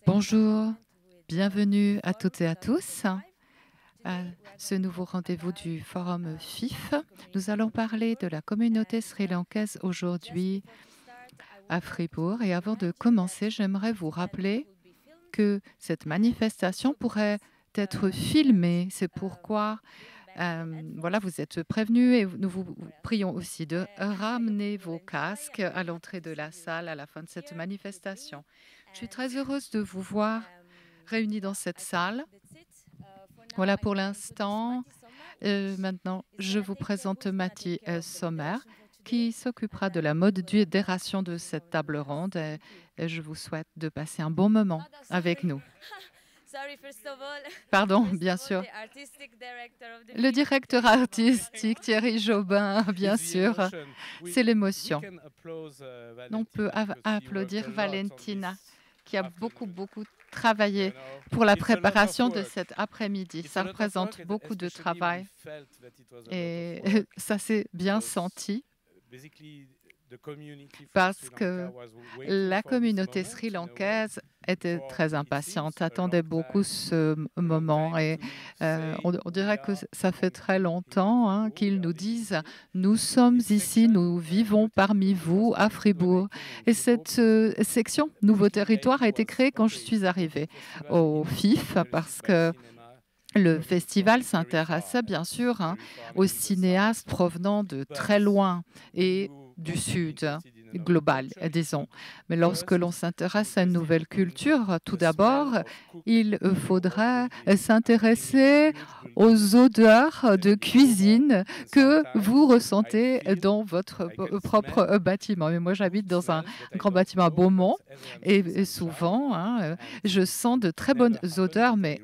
Bonjour, bienvenue à toutes et à tous à ce nouveau rendez-vous du Forum FIF. Nous allons parler de la communauté sri-lankaise aujourd'hui à Fribourg. Et avant de commencer, j'aimerais vous rappeler que cette manifestation pourrait être filmée. C'est pourquoi voilà, vous êtes prévenus et nous vous prions aussi de ramener vos casques à l'entrée de la salle à la fin de cette manifestation. Je suis très heureuse de vous voir réunis dans cette salle. Voilà pour l'instant. Maintenant, je vous présente Matti Sommer, qui s'occupera de la modération de cette table ronde. Et je vous souhaite de passer un bon moment avec nous. Pardon, bien sûr. Le directeur artistique, Thierry Jobin, bien sûr. C'est l'émotion. On peut applaudir Valentina, qui a beaucoup travaillé pour la préparation de cet après-midi. Ça représente beaucoup de travail et ça s'est bien senti parce que la communauté sri-lankaise était très impatiente, attendait beaucoup ce moment et on dirait que ça fait très longtemps qu'ils nous disent « Nous sommes ici, nous vivons parmi vous à Fribourg ». Et cette section Nouveau Territoire a été créée quand je suis arrivée au FIF parce que le festival s'intéressait bien sûr aux cinéastes provenant de très loin et du Sud global, disons. Mais lorsque l'on s'intéresse à une nouvelle culture, tout d'abord, il faudrait s'intéresser aux odeurs de cuisine que vous ressentez dans votre propre bâtiment. Mais moi, j'habite dans un grand bâtiment à Beaumont et souvent, je sens de très bonnes odeurs, mais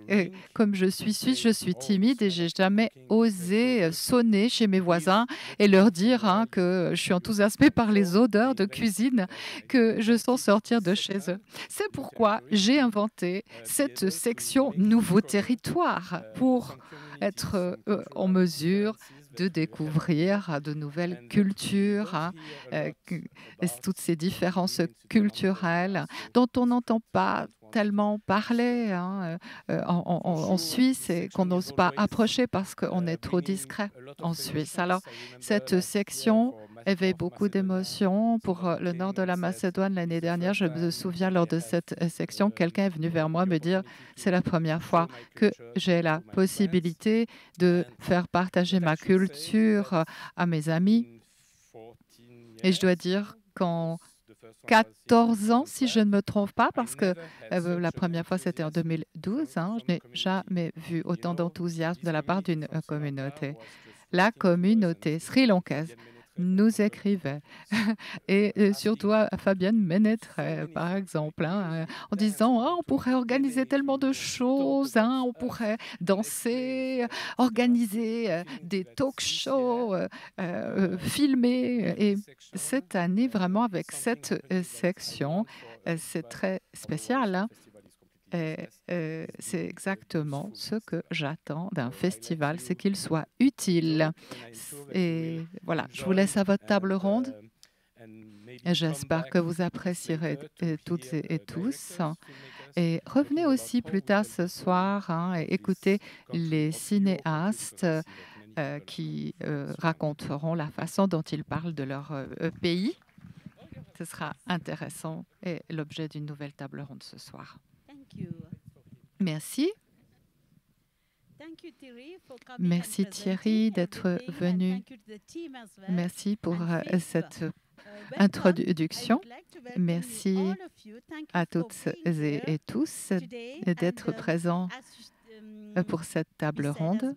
comme je suis suisse, je suis timide et j'ai jamais osé sonner chez mes voisins et leur dire que je suis enthousiasmée par les odeurs de cuisine que je sens sortir de chez eux. C'est pourquoi j'ai inventé cette section Nouveau Territoire pour être en mesure de découvrir de nouvelles cultures, toutes ces différences culturelles dont on n'entend pas tellement parler en Suisse et qu'on n'ose pas approcher parce qu'on est trop discret en Suisse. Alors, cette section éveille beaucoup d'émotions. Pour le nord de la Macédoine, l'année dernière, je me souviens, lors de cette section, quelqu'un est venu vers moi me dire « C'est la première fois que j'ai la possibilité de faire partager ma culture à mes amis. » Et je dois dire qu'en 14 ans, si je ne me trompe pas, parce que la première fois, c'était en 2012. Je n'ai jamais vu autant d'enthousiasme de la part d'une communauté. La communauté sri-lankaise nous écrivait et surtout à Fabienne Ménétret, par exemple, en disant on pourrait organiser tellement de choses, on pourrait danser, organiser des talk shows, filmer. Et cette année, vraiment, avec cette section, c'est très spécial. C'est exactement ce que j'attends d'un festival, c'est qu'il soit utile. Et voilà, je vous laisse à votre table ronde. J'espère que vous apprécierez toutes et tous. Et revenez aussi plus tard ce soir et écoutez les cinéastes qui raconteront la façon dont ils parlent de leur pays. Ce sera intéressant et l'objet d'une nouvelle table ronde ce soir. Merci. Merci Thierry d'être venu. Merci pour cette introduction. Merci à toutes et tous d'être présents pour cette table ronde.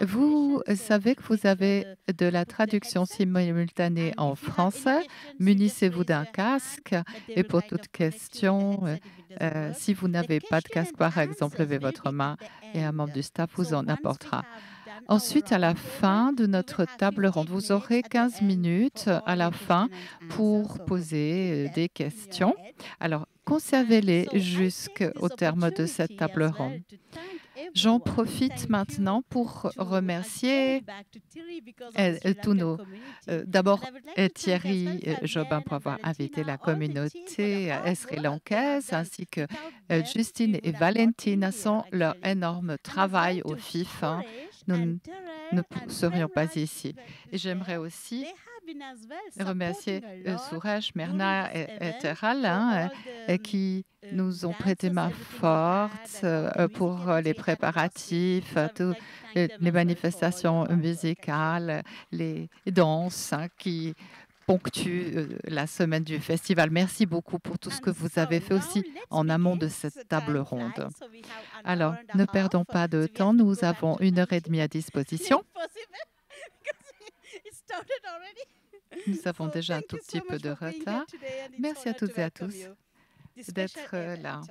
Vous savez que vous avez de la traduction simultanée en français. Munissez-vous d'un casque et pour toute question, si vous n'avez pas de casque, par exemple, levez votre main et un membre du staff vous en apportera. Ensuite, à la fin de notre table ronde, vous aurez 15 minutes à la fin pour poser des questions. Alors, conservez-les jusqu'au terme de cette table ronde. J'en profite maintenant pour remercier tous nos... D'abord, Thierry Jobin pour avoir invité la communauté sri-lankaise, ainsi que Justine et Valentina sans leur énorme travail au FIF. Nous ne serions pas ici. Et j'aimerais aussi remercier Suresh, Myrna et Teral qui nous ont prêté main forte pour les préparatifs, toutes les manifestations musicales, les danses qui ponctuent la semaine du festival. Merci beaucoup pour tout ce que vous avez fait aussi en amont de cette table ronde. Alors, ne perdons pas de temps, nous avons 1h30 à disposition. Nous avons déjà un tout petit peu de retard. Merci à toutes et à tous d'être là.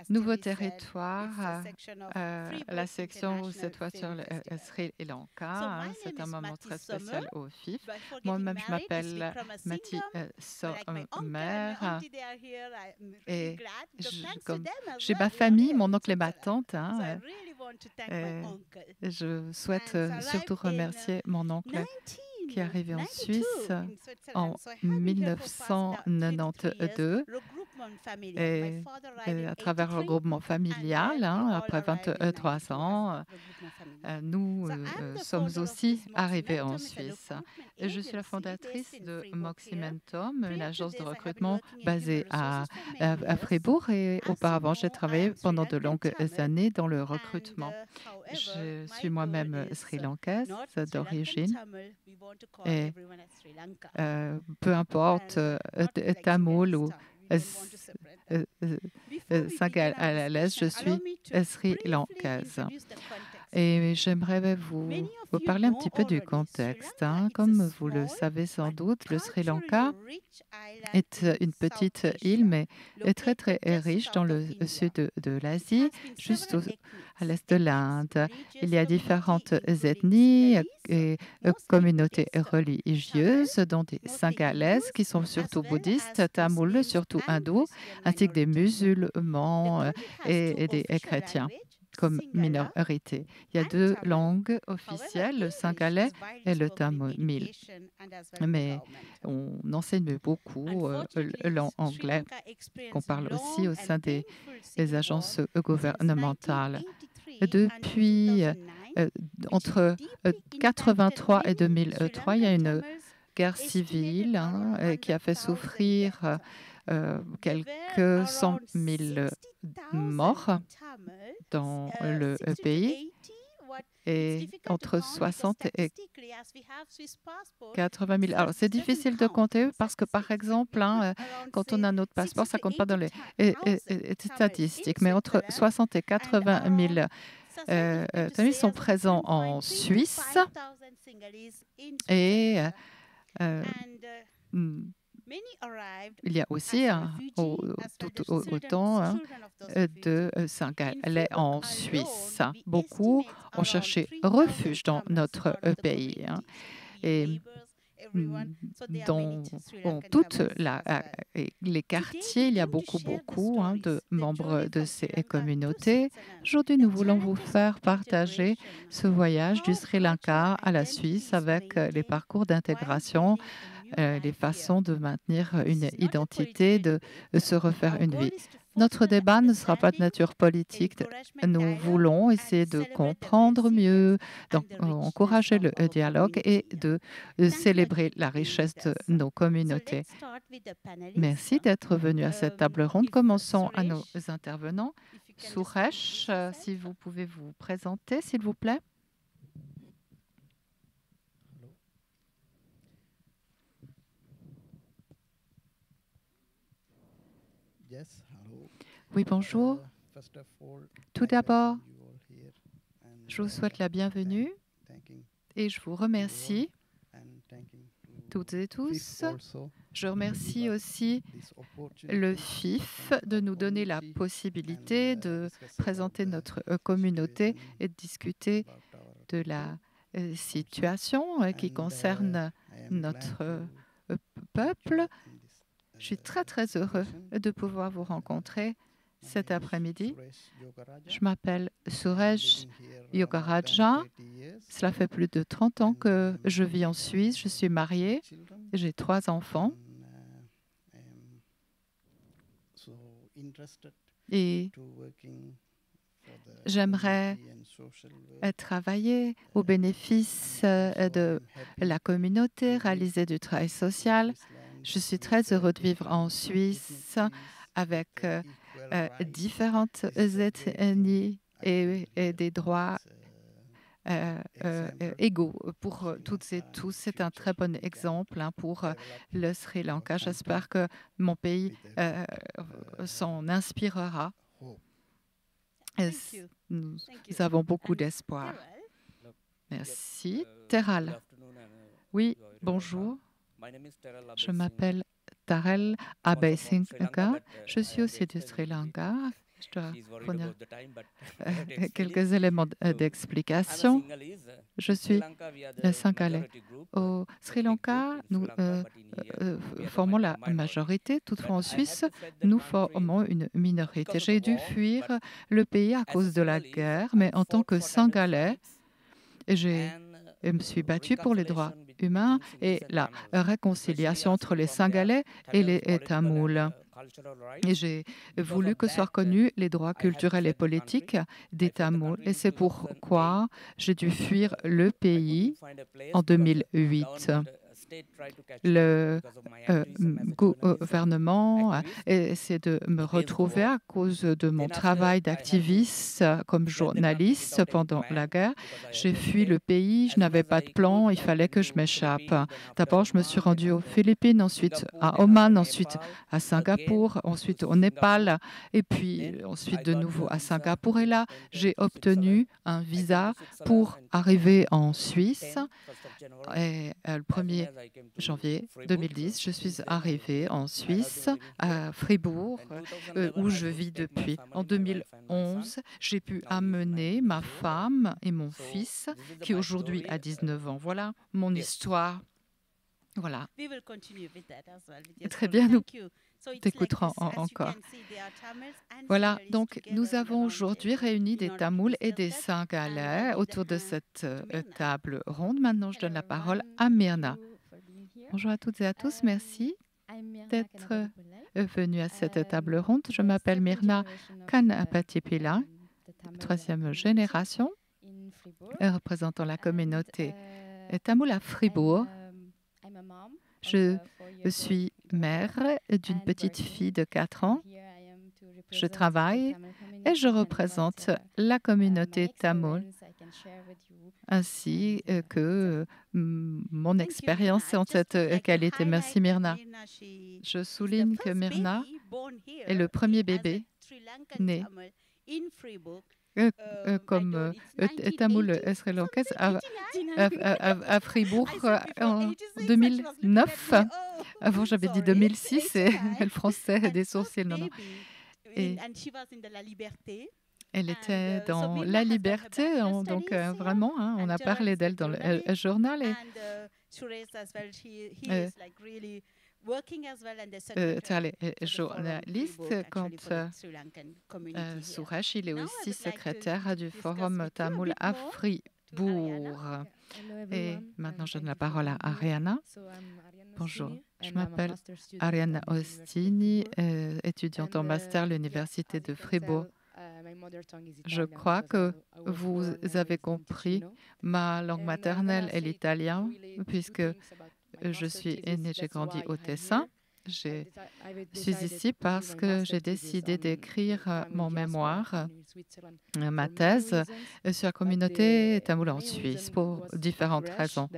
Nouveau territoire, la section où cette fois sur le Sri Lanka. C'est un moment très spécial au FIF. Moi-même, je m'appelle Mati Sommer et comme j'ai ma famille, mon oncle et ma tante, je souhaite surtout remercier mon oncle qui est arrivé en Suisse en 1992 et à travers le regroupement familial, après 23 ans, nous sommes aussi arrivés en Suisse. Je suis la fondatrice de Moximentum, une agence de recrutement basée à Fribourg et auparavant j'ai travaillé pendant de longues années dans le recrutement. Je suis moi-même sri-lankaise d'origine et peu importe tamoul ou singalese, je suis sri-lankaise. Et j'aimerais vous parler un petit peu du contexte. Comme vous le savez sans doute, le Sri Lanka est une petite île, mais est très très riche dans le sud de l'Asie, juste à l'est de l'Inde. Il y a différentes ethnies et communautés religieuses, dont des singalaises qui sont surtout bouddhistes, tamouls surtout hindous, ainsi que des musulmans et des chrétiens comme minorité. Il y a 2 langues officielles, le singalais et le tamil. Mais on enseigne beaucoup l'anglais, qu'on parle aussi au sein des agences gouvernementales. Depuis entre 1983 et 2003, il y a une guerre civile qui a fait souffrir quelques 100 000 morts dans le pays et entre 60 et 80 000. Alors, c'est difficile de compter parce que, par exemple, quand on a notre passeport, ça ne compte pas dans les statistiques, mais entre 60 et 80 000 Tamils sont présents en Suisse et il y a aussi autant de Singalais en Suisse. Beaucoup ont cherché refuge dans notre pays. Et dans toutes les quartiers, il y a beaucoup de membres de ces communautés. Aujourd'hui, nous voulons vous faire partager ce voyage du Sri Lanka à la Suisse avec les parcours d'intégration, les façons de maintenir une identité, de se refaire une vie. Notre débat ne sera pas de nature politique. Nous voulons essayer de comprendre mieux, d'encourager le dialogue et de célébrer la richesse de nos communautés. Merci d'être venu à cette table ronde. Commençons à nos intervenants. Suresh, si vous pouvez vous présenter, s'il vous plaît. Oui, bonjour. Tout d'abord, je vous souhaite la bienvenue et je vous remercie toutes et tous. Je remercie aussi le FIF de nous donner la possibilité de présenter notre communauté et de discuter de la situation qui concerne notre peuple. Je suis très, très heureux de pouvoir vous rencontrer cet après-midi. Je m'appelle Suresh Yogaraja. Cela fait plus de 30 ans que je vis en Suisse. Je suis mariée. J'ai 3 enfants. Et j'aimerais travailler au bénéfice de la communauté, réaliser du travail social. Je suis très heureux de vivre en Suisse avec différentes ethnies et des droits égaux pour toutes et tous. C'est un très bon exemple pour le Sri Lanka. J'espère que mon pays s'en inspirera. Nous avons beaucoup d'espoir. Merci. Teral. Oui, bonjour. Je m'appelle Tarel Abeysinga. Je suis aussi du Sri Lanka. Je dois fournir quelques éléments d'explication. Je suis singalais. Au Sri Lanka, nous formons la majorité. Toutefois, en Suisse, nous formons une minorité. J'ai dû fuir le pays à cause de la guerre, mais en tant que singalais, je me suis battue pour les droits humains et la réconciliation entre les Singalais et les Tamouls. Et j'ai voulu que soient reconnus les droits culturels et politiques des Tamouls. Et c'est pourquoi j'ai dû fuir le pays en 2008. Le gouvernement essaie de me retrouver à cause de mon travail d'activiste comme journaliste pendant la guerre. J'ai fui le pays, je n'avais pas de plan, il fallait que je m'échappe. D'abord, je me suis rendue aux Philippines, ensuite à Oman, ensuite à Singapour, ensuite au Népal, et puis ensuite de nouveau à Singapour. Et là, j'ai obtenu un visa pour arriver en Suisse. Et le 1er janvier 2010, je suis arrivée en Suisse, à Fribourg, où je vis depuis. En 2011, j'ai pu amener ma femme et mon fils, qui aujourd'hui a 19 ans. Voilà mon histoire. Voilà. Très bien, nous t'écouterons encore. Voilà, donc nous avons aujourd'hui réuni des Tamouls et des Singalais autour de cette table ronde. Maintenant, je donne la parole à Myrna. Bonjour à toutes et à tous, merci d'être venus à cette table ronde. Je m'appelle Myrna Kanapatipila, 3e génération, représentant la communauté tamoul à Fribourg. Je suis mère d'une petite fille de 4 ans. Je travaille et je représente la communauté tamoul ainsi que mon expérience en cette qualité. Merci Myrna. Je souligne que Myrna est le premier bébé né comme tamoul sri-lankaise à Fribourg en 2009. Avant, j'avais dit 2006 et le français a des sourcils. Non, non. Et elle était dans la liberté, donc vraiment, on a parlé d'elle dans le journal. Tu es journaliste quand Suresh, il est aussi secrétaire du Forum Tamoul à Fribourg. Et maintenant, je donne la parole à Ariana. Bonjour, je m'appelle Ariana Ostini, étudiante en master à l'Université de Fribourg. Je crois que vous avez compris, ma langue maternelle est l'italien, puisque je suis née, j'ai grandi au Tessin. Je suis ici parce que j'ai décidé d'écrire mon mémoire, ma thèse sur la communauté tamoul en Suisse pour différentes raisons.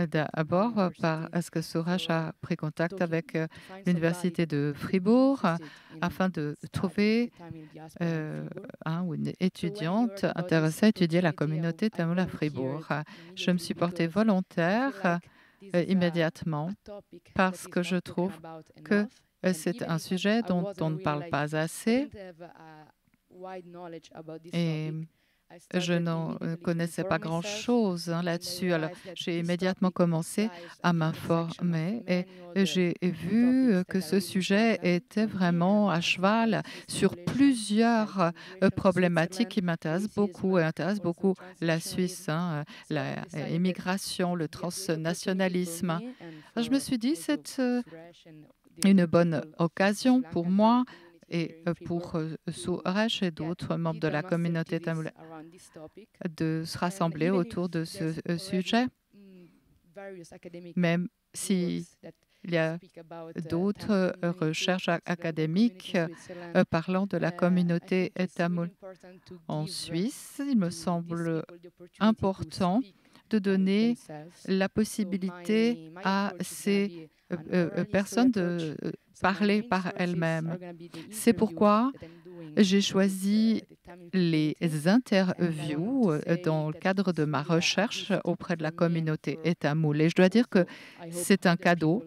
D'abord, parce que Suresh a pris contact avec l'Université de Fribourg afin de trouver un ou une étudiante intéressée à étudier la communauté tamoul à Fribourg. Je me suis portée volontaire immédiatement parce que je trouve que c'est un sujet dont on ne parle pas assez et je n'en connaissais pas grand-chose là-dessus. Alors, j'ai immédiatement commencé à m'informer et j'ai vu que ce sujet était vraiment à cheval sur plusieurs problématiques qui m'intéressent beaucoup et intéressent beaucoup la Suisse, hein, l'immigration, le transnationalisme. Alors, je me suis dit, c'est une bonne occasion pour moi et pour Suresh et d'autres membres de la communauté tamoule de se rassembler autour de ce sujet, même s'il y a d'autres recherches académiques parlant de la communauté tamoule en Suisse. Il me semble important de donner la possibilité à ces personnes de parler par elles-mêmes. C'est pourquoi j'ai choisi les interviews dans le cadre de ma recherche auprès de la communauté tamoule. Et je dois dire que c'est un cadeau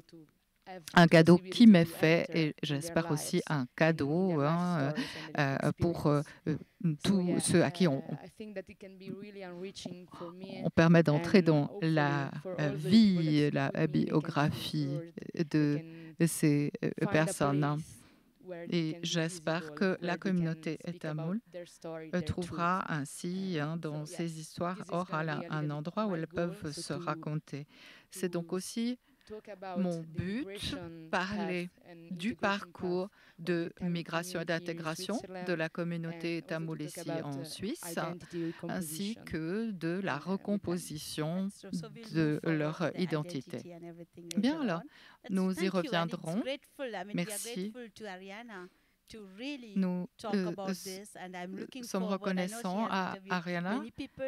qui m'est fait et j'espère aussi un cadeau pour tous ceux à qui on permet d'entrer dans la vie, la biographie de ces personnes. Et j'espère que la communauté tamoule trouvera ainsi dans ces histoires orales un endroit où elles peuvent se raconter. C'est donc aussi mon but, parler du parcours de migration et d'intégration de la communauté tamoule ici en Suisse, ainsi que de la recomposition de leur identité. Bien, alors, nous y reviendrons. Merci. Nous sommes reconnaissants à Ariana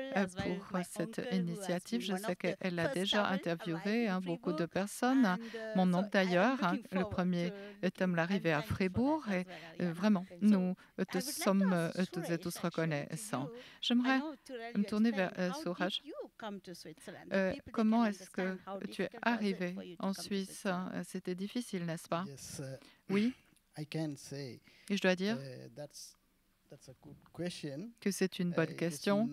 pour cette initiative. Je sais qu'elle a déjà interviewé beaucoup de personnes, mon oncle d'ailleurs. Le premier tome l'arrivée à Fribourg et vraiment, nous te sommes toutes et tous reconnaissants. J'aimerais me tourner vers Suraj. Comment est-ce que tu es arrivé en Suisse? C'était difficile, n'est-ce pas? Oui. Et je dois dire que c'est une bonne question.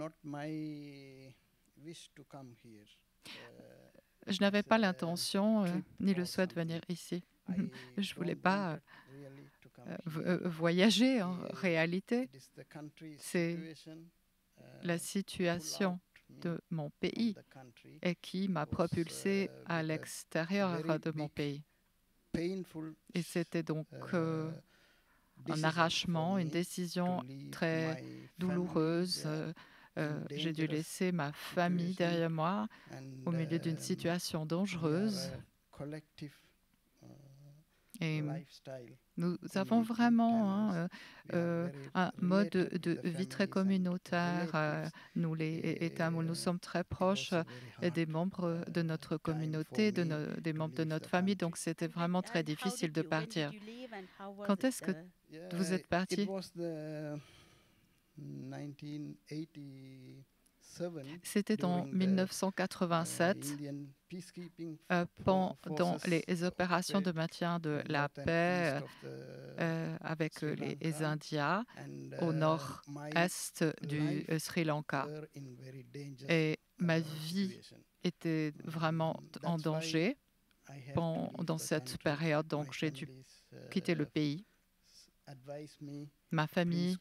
Je n'avais pas l'intention ni le souhait de venir ici. Je ne voulais pas voyager en réalité. C'est la situation de mon pays et qui m'a propulsé à l'extérieur de mon pays. Et c'était donc un arrachement, une décision très douloureuse. J'ai dû laisser ma famille derrière moi au milieu d'une situation dangereuse. Et nous avons vraiment un mode de vie très communautaire. Nous, les Tamouls, nous sommes très proches des membres de notre communauté, des membres de notre famille. Donc, c'était vraiment très difficile de partir. Quand est-ce que vous êtes parti? C'était en 1987, pendant les opérations de maintien de la paix avec les Indiens au nord-est du Sri Lanka. Et ma vie était vraiment en danger pendant cette période, donc j'ai dû quitter le pays. Ma famille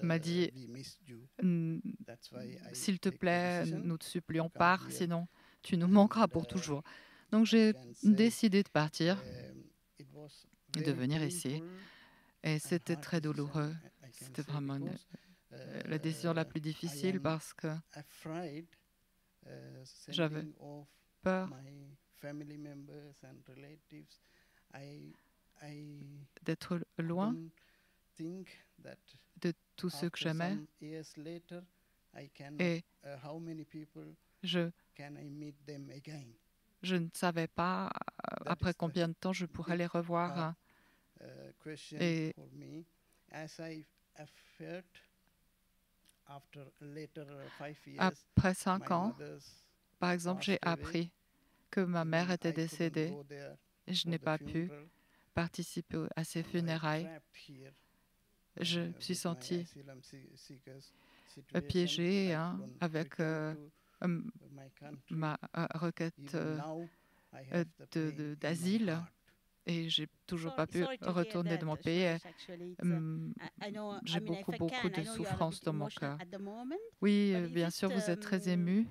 m'a dit « S'il te plaît, nous te supplions, pars, sinon tu nous manqueras pour toujours. » Donc j'ai décidé de partir et de venir ici. Et c'était très douloureux. C'était vraiment la décision la plus difficile parce que j'avais peur d'être loin de tous ceux que j'aimais. Et je ne savais pas après combien de temps je pourrais les revoir. Et après 5 ans, par exemple, j'ai appris que ma mère était décédée. Je n'ai pas pu participer à ses funérailles. je me suis sentie piégée avec ma requête d'asile. Et j'ai toujours pas pu retourner dans mon pays. J'ai beaucoup de souffrance dans mon cœur. Oui, bien sûr, vous êtes très ému.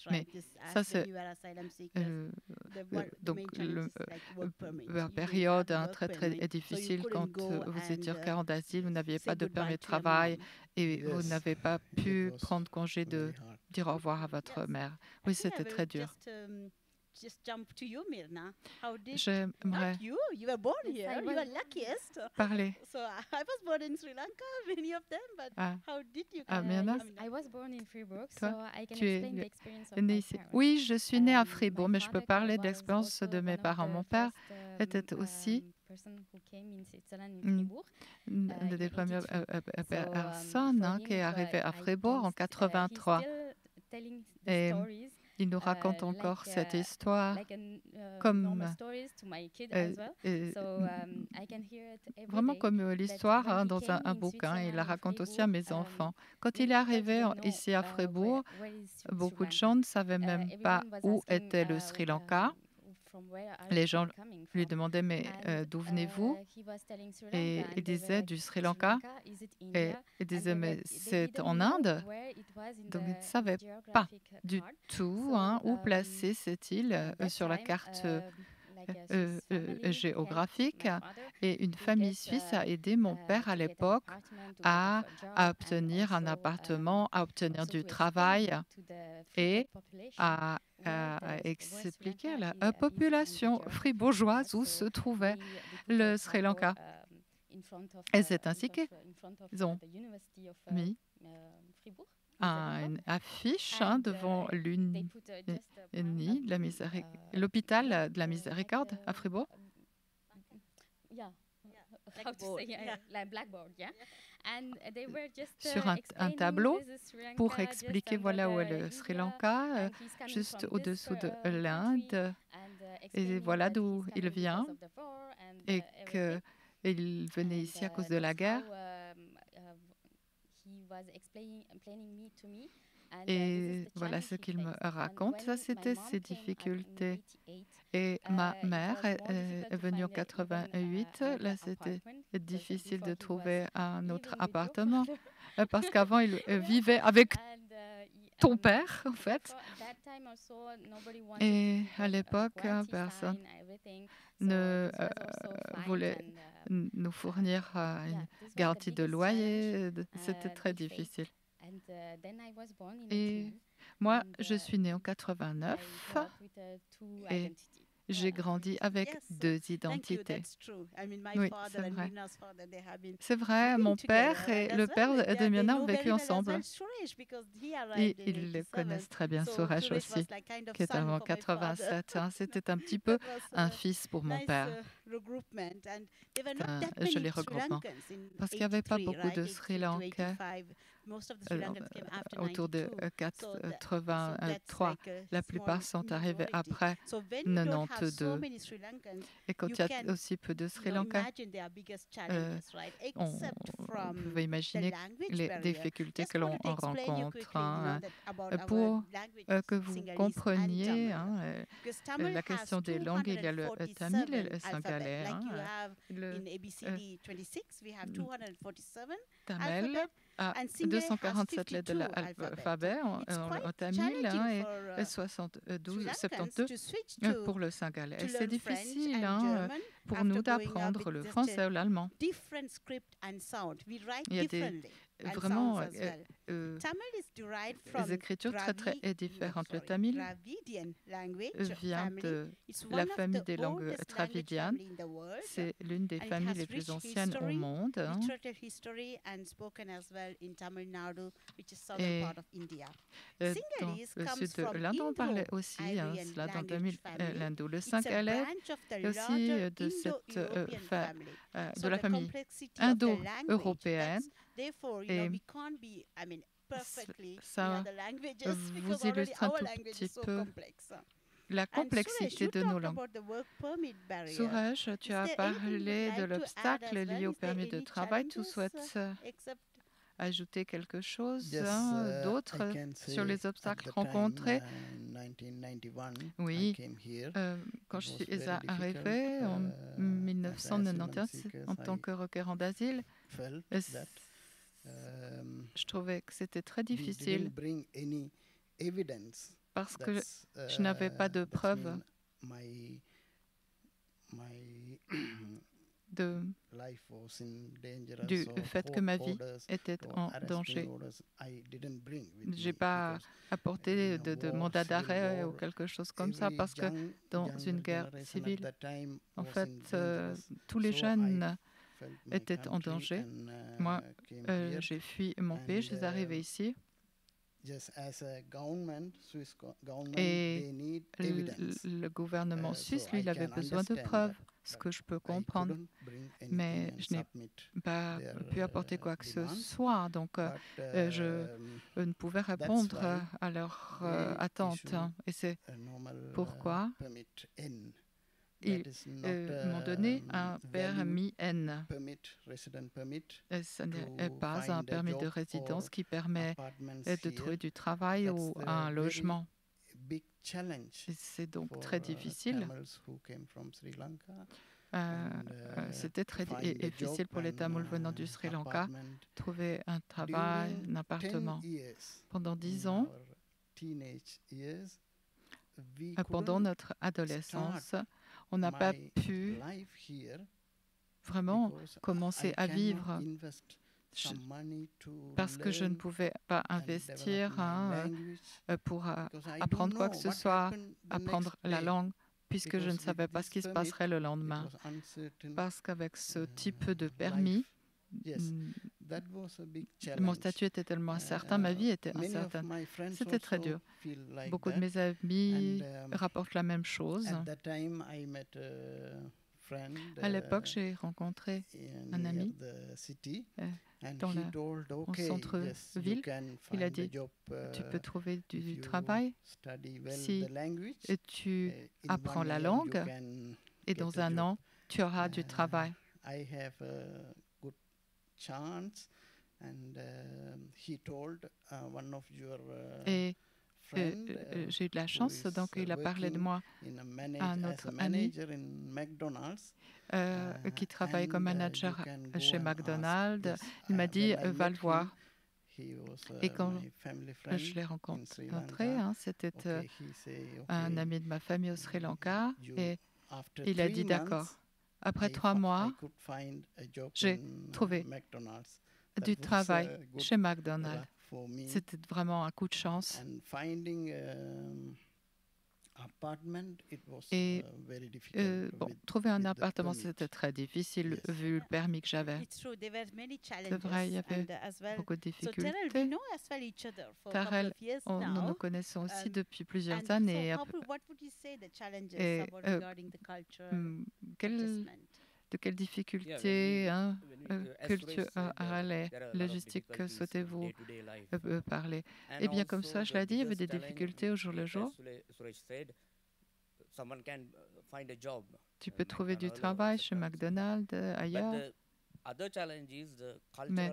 Mais ça, c'est donc la période très difficile quand vous étiez requérant d'asile, vous n'aviez pas de permis de travail et vous n'avez pas pu prendre congé de dire au revoir à votre mère. Oui, c'était très dur. J'aimerais parler. Mirna, toi, tu es née ici. Oui, je suis née à Fribourg, mais je peux parler de l'expérience de mes parents. Mon père était aussi une des premières personnes qui est arrivée à Fribourg en 83. Et il nous raconte encore cette histoire comme vraiment comme l'histoire dans un bouquin. Il la raconte aussi à mes enfants. Quand il est arrivé ici à Fribourg, beaucoup de gens ne savaient même pas où était le Sri Lanka. Les gens lui demandaient, mais d'où venez-vous? Et il disait du Sri Lanka. Et il disait, mais c'est en Inde. Donc il ne savait pas du tout où placer cette île sur la carte géographique. Et une famille suisse a aidé mon père à l'époque à obtenir un appartement, à obtenir du travail et à expliquer à la population fribourgeoise où se trouvait le Sri Lanka. Et c'est ainsi qu'ils ont mis une affiche devant l'hôpital de la Miséricorde à Fribourg. Sur un tableau pour expliquer voilà où est le Sri Lanka, juste au-dessous de l'Inde, et voilà d'où il vient, et qu'il venait ici à cause de la guerre. Et voilà ce qu'il me raconte. Ça, c'était ses difficultés. Et ma mère est venue en 88. Là, c'était difficile de trouver un autre appartement parce qu'avant, il vivait avec ton père, en fait. Et à l'époque, personne ne voulait nous fournir une garantie de loyer. C'était très difficile. Et moi, je suis née en 89 et j'ai grandi avec deux identités. Oui, c'est vrai. C'est vrai, mon père et le père de Mirna ont vécu ensemble. Et ils le connaissent très bien, Suresh aussi, qui est avant 87. C'était un petit peu un fils pour mon père. Un joli regroupement. Parce qu'il n'y avait pas beaucoup de Sri Lankais autour de 83. La plupart sont arrivés après 92. Et quand il y a aussi peu de Sri Lankais, on peut imaginer les difficultés que l'on rencontre. Pour que vous compreniez la question des langues, il y a le tamil et le singalais. Le tamil a 247 lettres de l'alphabet en tamil et 72 pour le singalais. Et c'est difficile pour nous d'apprendre le français ou l'allemand. Il y a vraiment des écritures très différentes. Le tamil vient de la famille des langues dravidiennes. C'est l'une des familles les plus anciennes au monde. Et dans le sud de l'Inde, on parlait aussi cela dans l'hindou. Le singalais est aussi de la famille indo-européenne. Et ça vous illustre un tout petit peu la complexité de nos langues. Suresh, tu as parlé de l'obstacle lié au permis de travail. Tu souhaites ajouter quelque chose d'autre sur les obstacles rencontrés? Oui, quand je suis arrivée en 1991 en tant que requérant d'asile, je trouvais que c'était très difficile parce que je n'avais pas de preuves du fait que ma vie était en danger. Je n'ai pas apporté de mandat d'arrêt ou quelque chose comme ça parce que dans une guerre civile, en fait, tous les jeunes étaient en danger. Moi, j'ai fui mon pays, je suis arrivée ici. Et le gouvernement suisse, lui, il avait besoin de preuves, ce que je peux comprendre. Mais je n'ai pas pu apporter quoi que ce soit. Donc, je ne pouvais répondre à leurs attentes. Et c'est pourquoi ils m'ont donné un permis N. Et ce n'est pas un permis de résidence qui permet de trouver du travail ou un logement. C'est donc très difficile. C'était très difficile pour les Tamouls venant du Sri Lanka trouver un travail, un appartement. Pendant 10 ans, pendant notre adolescence, on n'a pas pu vraiment commencer à vivre parce que je ne pouvais pas investir pour apprendre quoi que ce soit, apprendre la langue, puisque je ne savais pas ce qui se passerait le lendemain. Parce qu'avec ce type de permis, mon statut était tellement incertain, ma vie était incertaine. C'était très dur. Beaucoup de mes amis rapportent la même chose. À l'époque, j'ai rencontré un ami au centre-ville. Il a dit, tu peux trouver du travail si tu apprends la langue et dans un an, tu auras du travail. Et j'ai eu de la chance, donc il a parlé de moi à un autre ami qui travaille comme manager chez McDonald's. Il m'a dit, va le voir. Et quand je l'ai rencontré, c'était un ami de ma famille au Sri Lanka, et il a dit d'accord. Après 3 mois, j'ai trouvé du travail chez McDonald's. C'était vraiment un coup de chance. Et trouver un appartement, c'était très difficile vu le permis que j'avais. C'est vrai, il y avait beaucoup de difficultés. Tarel, nous nous connaissons aussi depuis plusieurs années. De quelles difficultés culturelles et logistiques souhaitez-vous parler? Eh bien, comme ça, je l'ai dit, il y avait des difficultés au jour le jour. Tu peux trouver du travail chez McDonald's, ailleurs. Mais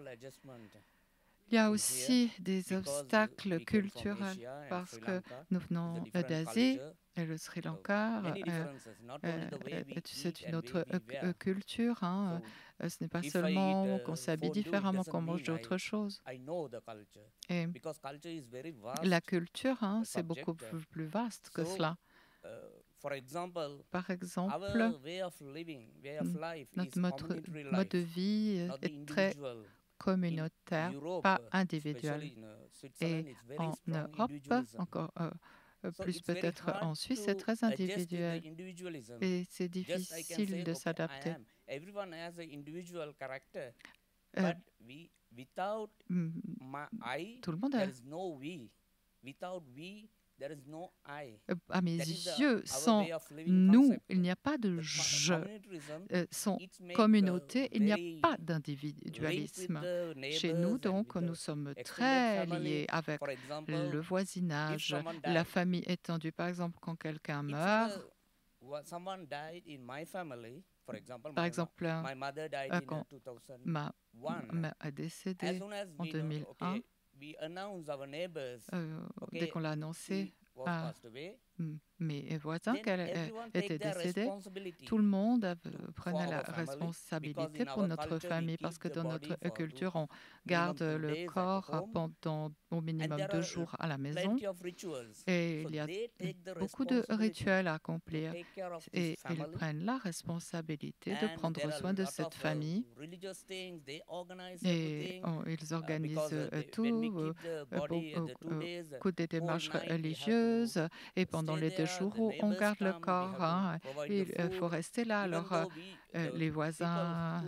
il y a aussi des obstacles culturels parce que nous venons d'Asie et le Sri Lanka, c'est une autre culture. Ce n'est pas seulement qu'on s'habille différemment, qu'on mange d'autres choses. Et la culture, c'est beaucoup plus vaste que cela. Par exemple, notre mode de vie est très communautaire, pas individuel. Et en Europe, encore plus peut-être en Suisse, c'est très individuel. Et c'est difficile de s'adapter. Tout le monde a à mes yeux, sans nous, il n'y a pas de je. Sans communauté, il n'y a pas d'individualisme. Chez nous, donc, nous sommes très liés avec le voisinage, la famille étendue. Par exemple, quand quelqu'un meurt, par exemple, quand ma mère est décédée en 2001, dès qu'on l'a annoncé à mes voisins qu'elle était décédée, tout le monde prenait la responsabilité pour notre famille parce que dans notre culture, on garde le corps pendant au minimum 2 jours à la maison et il y a beaucoup de rituels à accomplir et ils prennent la responsabilité de prendre soin de cette famille et ils organisent tout, beaucoup des démarches religieuses et pendant les 2 jours où on garde le corps, hein, il faut rester là. Alors, les voisins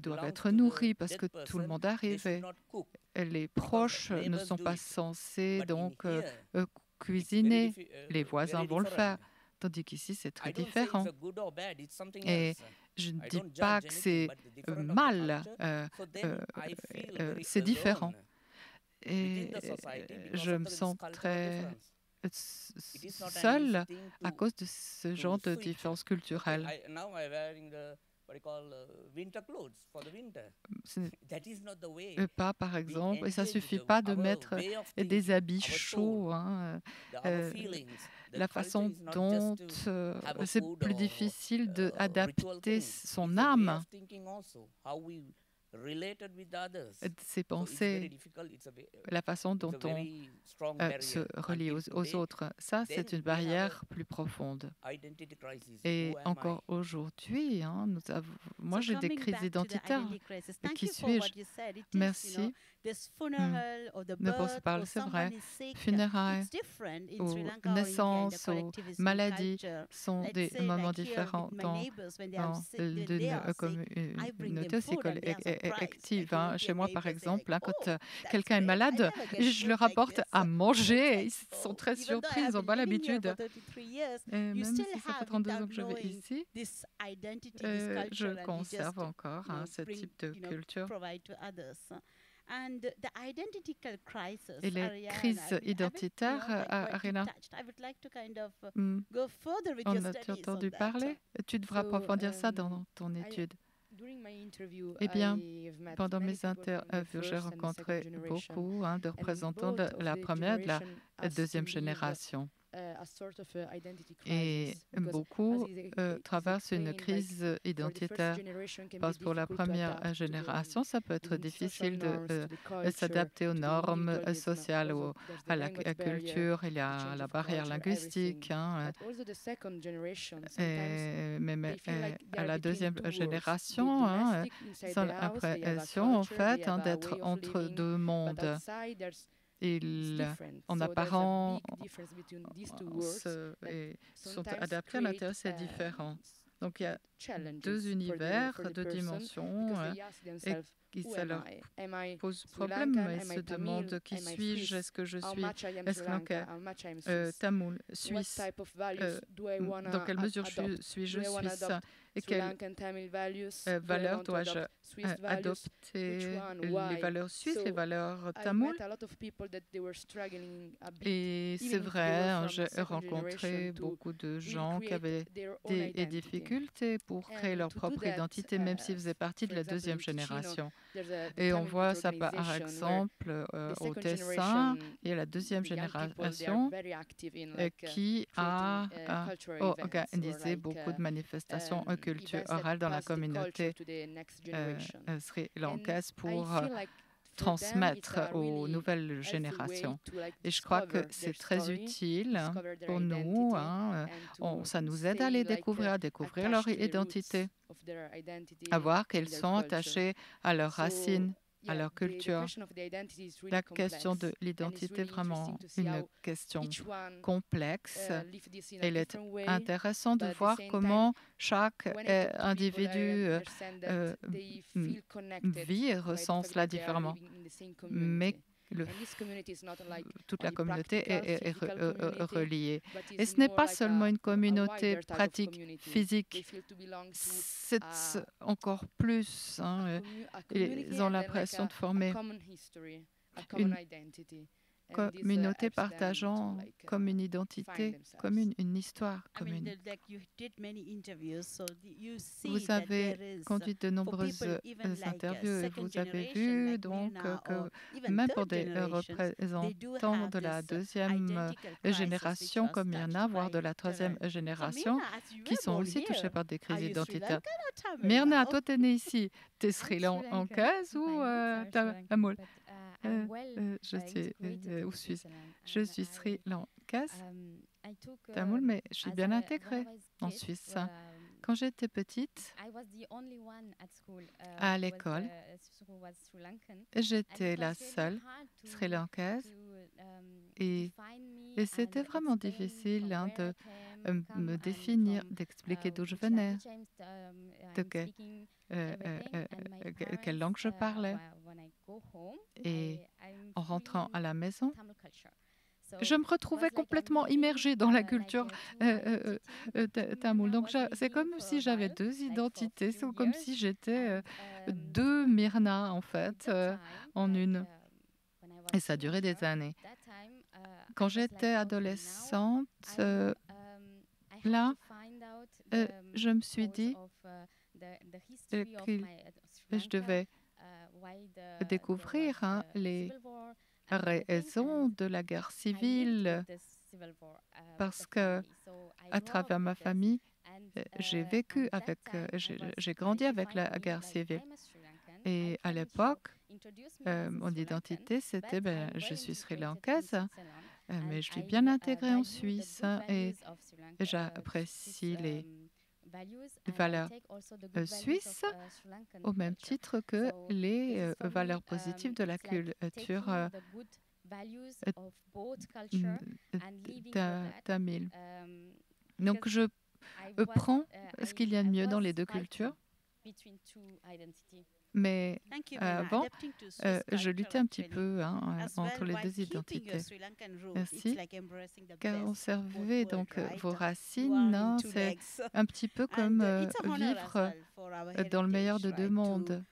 doivent être nourris parce que tout le monde arrive et les proches ne sont pas censés donc cuisiner. Les voisins vont le faire. Tandis qu'ici, c'est très différent. Et je ne dis pas que c'est mal, c'est différent. Et je me sens très seule à cause de ce genre de différences culturelles. Pas, par exemple, et ça ne suffit pas de mettre des habits chauds. Hein, la façon dont c'est plus difficile d'adapter son âme, ses pensées, la façon dont on se relie aux autres. Ça, c'est une barrière plus profonde. Et encore aujourd'hui, hein, moi, j'ai des crises identitaires. Qui suis-je? Merci. C'est vrai. Funérailles ou naissance ou maladie sont des moments différents dans une communauté aussi active. Hein. Chez moi, par exemple, hein, quand quelqu'un est malade, je le rapporte à manger. Ils sont très surpris, ils n'ont pas l'habitude. Même si ça fait 32 ans que je vis ici, je conserve encore ce type de culture. Et les crises identitaires, Arina, on a-tu entendu parler? Tu devras approfondir ça dans ton étude. Eh bien, pendant mes interviews, j'ai rencontré beaucoup de représentants de la première et de la deuxième génération. Et beaucoup traversent une crise identitaire parce que pour la première génération, ça peut être difficile de s'adapter aux normes sociales, à la culture, il y a la barrière linguistique. Hein, mais à la deuxième génération, hein, ils ont l'impression en fait d'être entre deux mondes. En apparent, sont adaptés à l'intérieur, c'est différent. Donc, il y a 2 univers, 2 dimensions, et ça leur pose problème. Ils se demandent qui suis-je, est-ce que je suis tamoul, suisse, dans quelle mesure suis-je suisse et quelles valeurs dois-je adopter, les valeurs suisses, les valeurs tamoules. Et c'est vrai, j'ai rencontré beaucoup de gens qui avaient des difficultés pour créer leur propre identité, même s'ils faisaient partie de la deuxième génération. Et on voit ça par exemple au Tessin, il y a la deuxième génération qui a organisé beaucoup de manifestations culturelles dans la communauté sri-lankaise pour transmettre aux nouvelles générations. Et je crois que c'est très utile pour nous. Ça nous aide à les découvrir, à découvrir leur identité, à voir qu'elles sont attachées à leurs racines, à leur culture. La question de l'identité est vraiment une question complexe. Il est intéressant de voir comment chaque individu vit et ressent cela différemment. Mais toute la communauté est reliée. Et ce n'est pas seulement une communauté pratique, physique, c'est encore plus. Hein, ils ont l'impression de former une communauté partageant comme une identité commune, une histoire commune. Vous avez conduit de nombreuses interviews et vous avez vu donc que même pour des représentants de la deuxième génération, comme il y en a, voire de la troisième génération, qui sont aussi touchés par des crises identitaires. Myrna, toi, tu es née ici. Tu es Sri Lankaise ou tamoule? Je suis Sri Lankaise, tamoule, mais je suis bien intégrée en Suisse. Quand j'étais petite, à l'école, j'étais la seule Sri Lankaise et c'était vraiment difficile de me définir, d'expliquer d'où je venais, de quelle langue je parlais. Et en rentrant à la maison, je me retrouvais complètement immergée dans la culture tamoule. Donc, c'est comme si j'avais deux identités. C'est comme si j'étais deux Myrna, en fait, en une. Et ça a duré des années. Quand j'étais adolescente, là, je me suis dit que je devais découvrir les raisons de la guerre civile, parce que à travers ma famille, j'ai grandi avec la guerre civile. Et à l'époque, mon identité, c'était je suis Sri Lankaise, mais je suis bien intégrée en Suisse et j'apprécie les valeurs suisses au même titre que les valeurs positives de la culture tamile. Donc je prends ce qu'il y a de mieux dans les deux cultures. Mais avant, je luttais un petit peu entre les deux identités. Merci. Conserver donc vos racines, c'est un petit peu comme vivre dans le meilleur de deux mondes.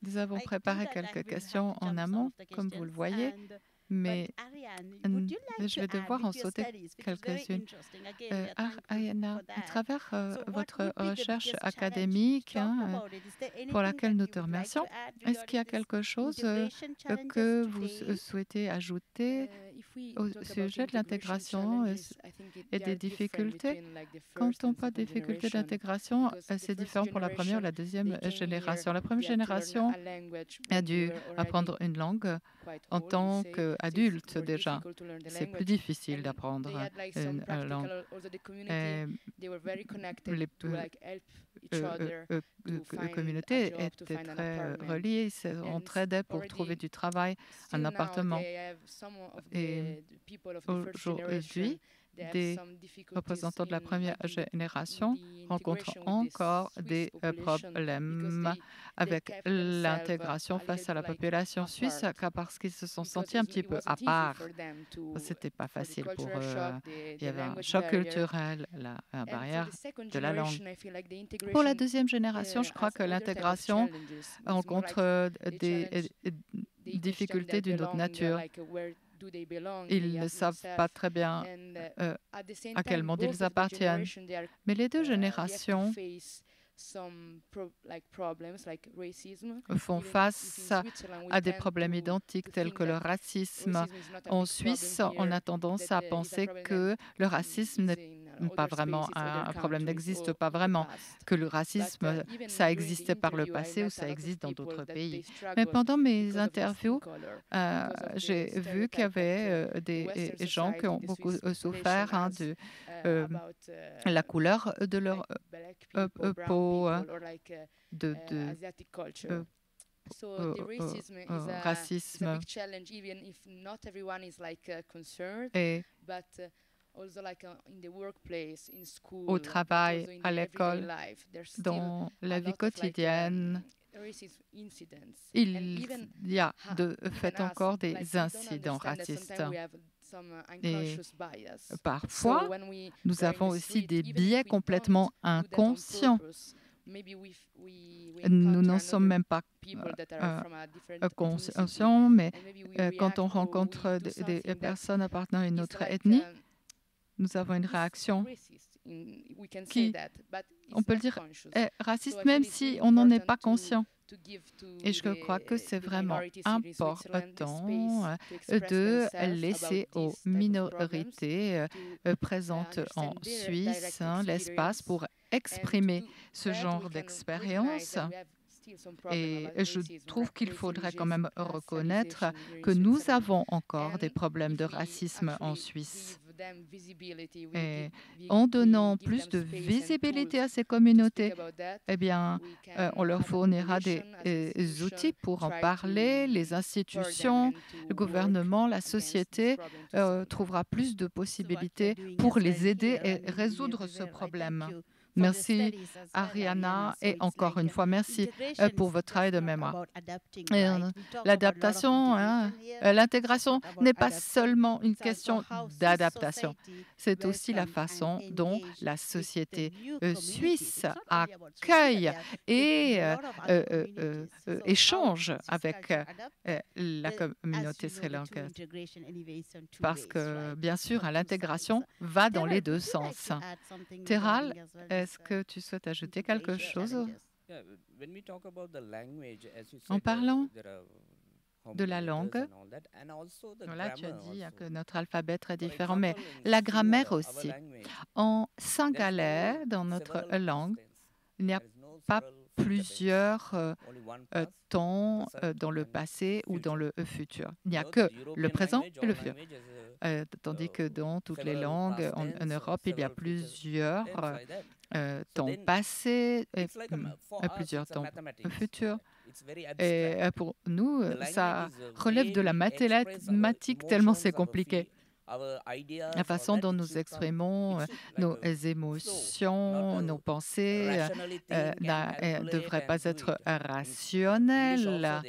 Nous avons préparé quelques questions en amont, comme vous le voyez. Mais je vais devoir en sauter quelques-unes. Ariana, à travers votre recherche académique, pour laquelle nous te remercions, est-ce qu'il y a quelque chose que vous souhaitez ajouter au sujet de l'intégration et des difficultés? Quand on parle de difficultés d'intégration, c'est différent pour la première ou la deuxième génération. La première génération a dû apprendre une langue en tant qu'adulte déjà. C'est plus difficile d'apprendre une langue. Les communautés étaient très reliées, s'entraidaient pour trouver du travail, un appartement. Et aujourd'hui, des représentants de la première génération rencontrent encore des problèmes avec l'intégration face à la population suisse, parce qu'ils se sont sentis un petit peu à part. C'était pas facile pour eux. Il y avait un choc culturel, la barrière de la langue. Pour la deuxième génération, je crois que l'intégration rencontre des difficultés d'une autre nature. Ils ne savent pas très bien à quel monde ils appartiennent. Mais les deux générations font face à des problèmes identiques tels que le racisme. En Suisse, on a tendance à penser que le racisme n'est pas vraiment un problème, n'existe pas vraiment, que le racisme, ça existait par le passé ou ça existe dans d'autres pays. Mais pendant mes interviews, j'ai vu qu'il y avait des gens qui ont beaucoup souffert de la couleur de leur peau, de racisme. Et au travail, à l'école, dans la vie quotidienne, il y a de fait encore des incidents racistes. Et parfois, nous avons aussi des biais complètement inconscients. Nous n'en sommes même pas conscients, mais quand on rencontre des personnes appartenant à une autre ethnie, nous avons une réaction qui, on peut le dire, est raciste, même si on n'en est pas conscient. Et je crois que c'est vraiment important de laisser aux minorités présentes en Suisse l'espace pour exprimer ce genre d'expérience. Et je trouve qu'il faudrait quand même reconnaître que nous avons encore des problèmes de racisme en Suisse. Et en donnant plus de visibilité à ces communautés, eh bien, on leur fournira des outils pour en parler. Les institutions, le gouvernement, la société trouvera plus de possibilités pour les aider et résoudre ce problème. Merci, Ariana, et encore une fois, merci pour votre travail de mémoire. L'adaptation, l'intégration n'est pas seulement une question d'adaptation, c'est aussi la façon dont la société suisse accueille et échange avec la communauté sri-lankaise. Parce que, bien sûr, l'intégration va dans les deux sens. Teral, est-ce que tu souhaites ajouter quelque chose? En parlant de la langue, là tu as dit que notre alphabet est très différent, mais la grammaire aussi. En singalais, dans notre langue, il n'y a pas plusieurs temps dans le passé ou dans le futur. Il n'y a que le présent et le futur. Tandis que dans toutes les langues en Europe, il y a plusieurs temps passés et plusieurs temps futurs. Et pour nous, ça relève de la mathématique tellement c'est compliqué. La façon dont nous exprimons nos émotions, nos pensées ne devrait pas être rationnelle.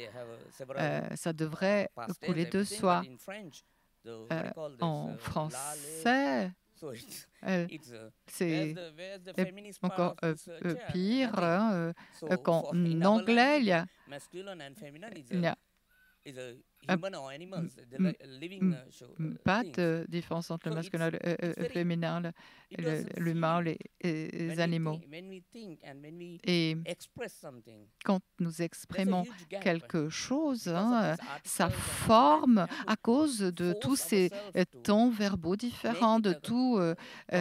Ça devrait couler de soi. En français, c'est encore pire qu'en anglais, il y a pas de différence entre le masculin et le féminin, l'humain, les animaux. Et quand nous exprimons quelque chose, ça forme à cause de tous ces temps verbaux différents, de tous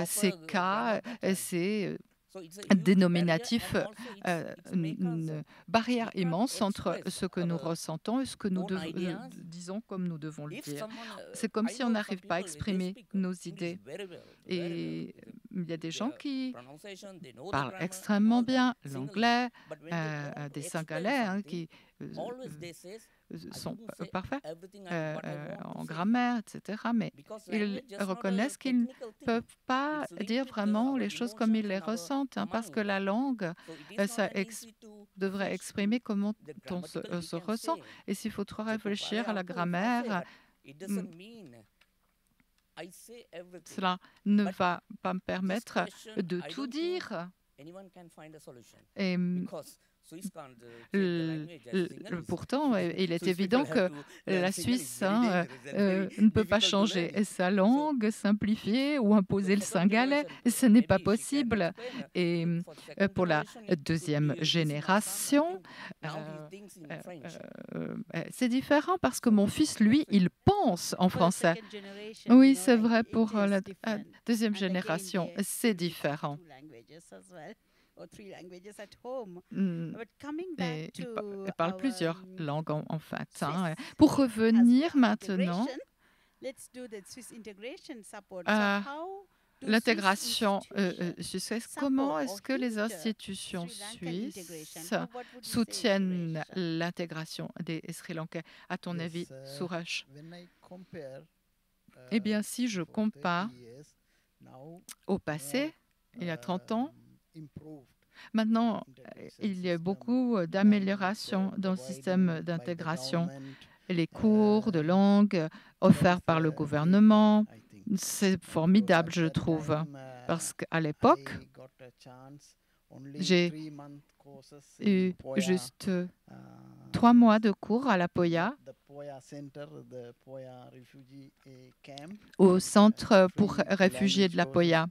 ces cas, ces dénominatif, une barrière immense entre ce que nous ressentons et ce que nous disons comme nous devons le dire. C'est comme si on n'arrive pas à exprimer nos idées. Et il y a des gens qui parlent extrêmement bien l'anglais, des Singalais qui sont parfaits en grammaire, etc. Mais ils reconnaissent qu'ils ne peuvent pas dire vraiment les choses comme ils les ressentent, parce que la langue, ça devrait exprimer comment on se ressent. Et s'il faut trop réfléchir à la grammaire, cela ne va pas me permettre de tout dire. Et pourtant, il est évident que la Suisse ne peut pas changer sa langue, simplifier ou imposer le singalais. Ce n'est pas possible. Et pour la deuxième génération, c'est différent parce que mon fils, lui, il pense en français. Oui, c'est vrai pour la deuxième génération, c'est différent. Et il parle plusieurs langues en fait. Pour revenir maintenant à l'intégration suisse, comment est-ce que les institutions suisses soutiennent l'intégration des Sri Lankais, à ton avis, Suresh? Eh bien, si je compare au passé, il y a 30 ans. Maintenant, il y a beaucoup d'améliorations dans le système d'intégration. Les cours de langue offerts par le gouvernement, c'est formidable, je trouve, parce qu'à l'époque, j'ai eu juste 3 mois de cours à la Poya, au centre pour réfugiés de la Poya.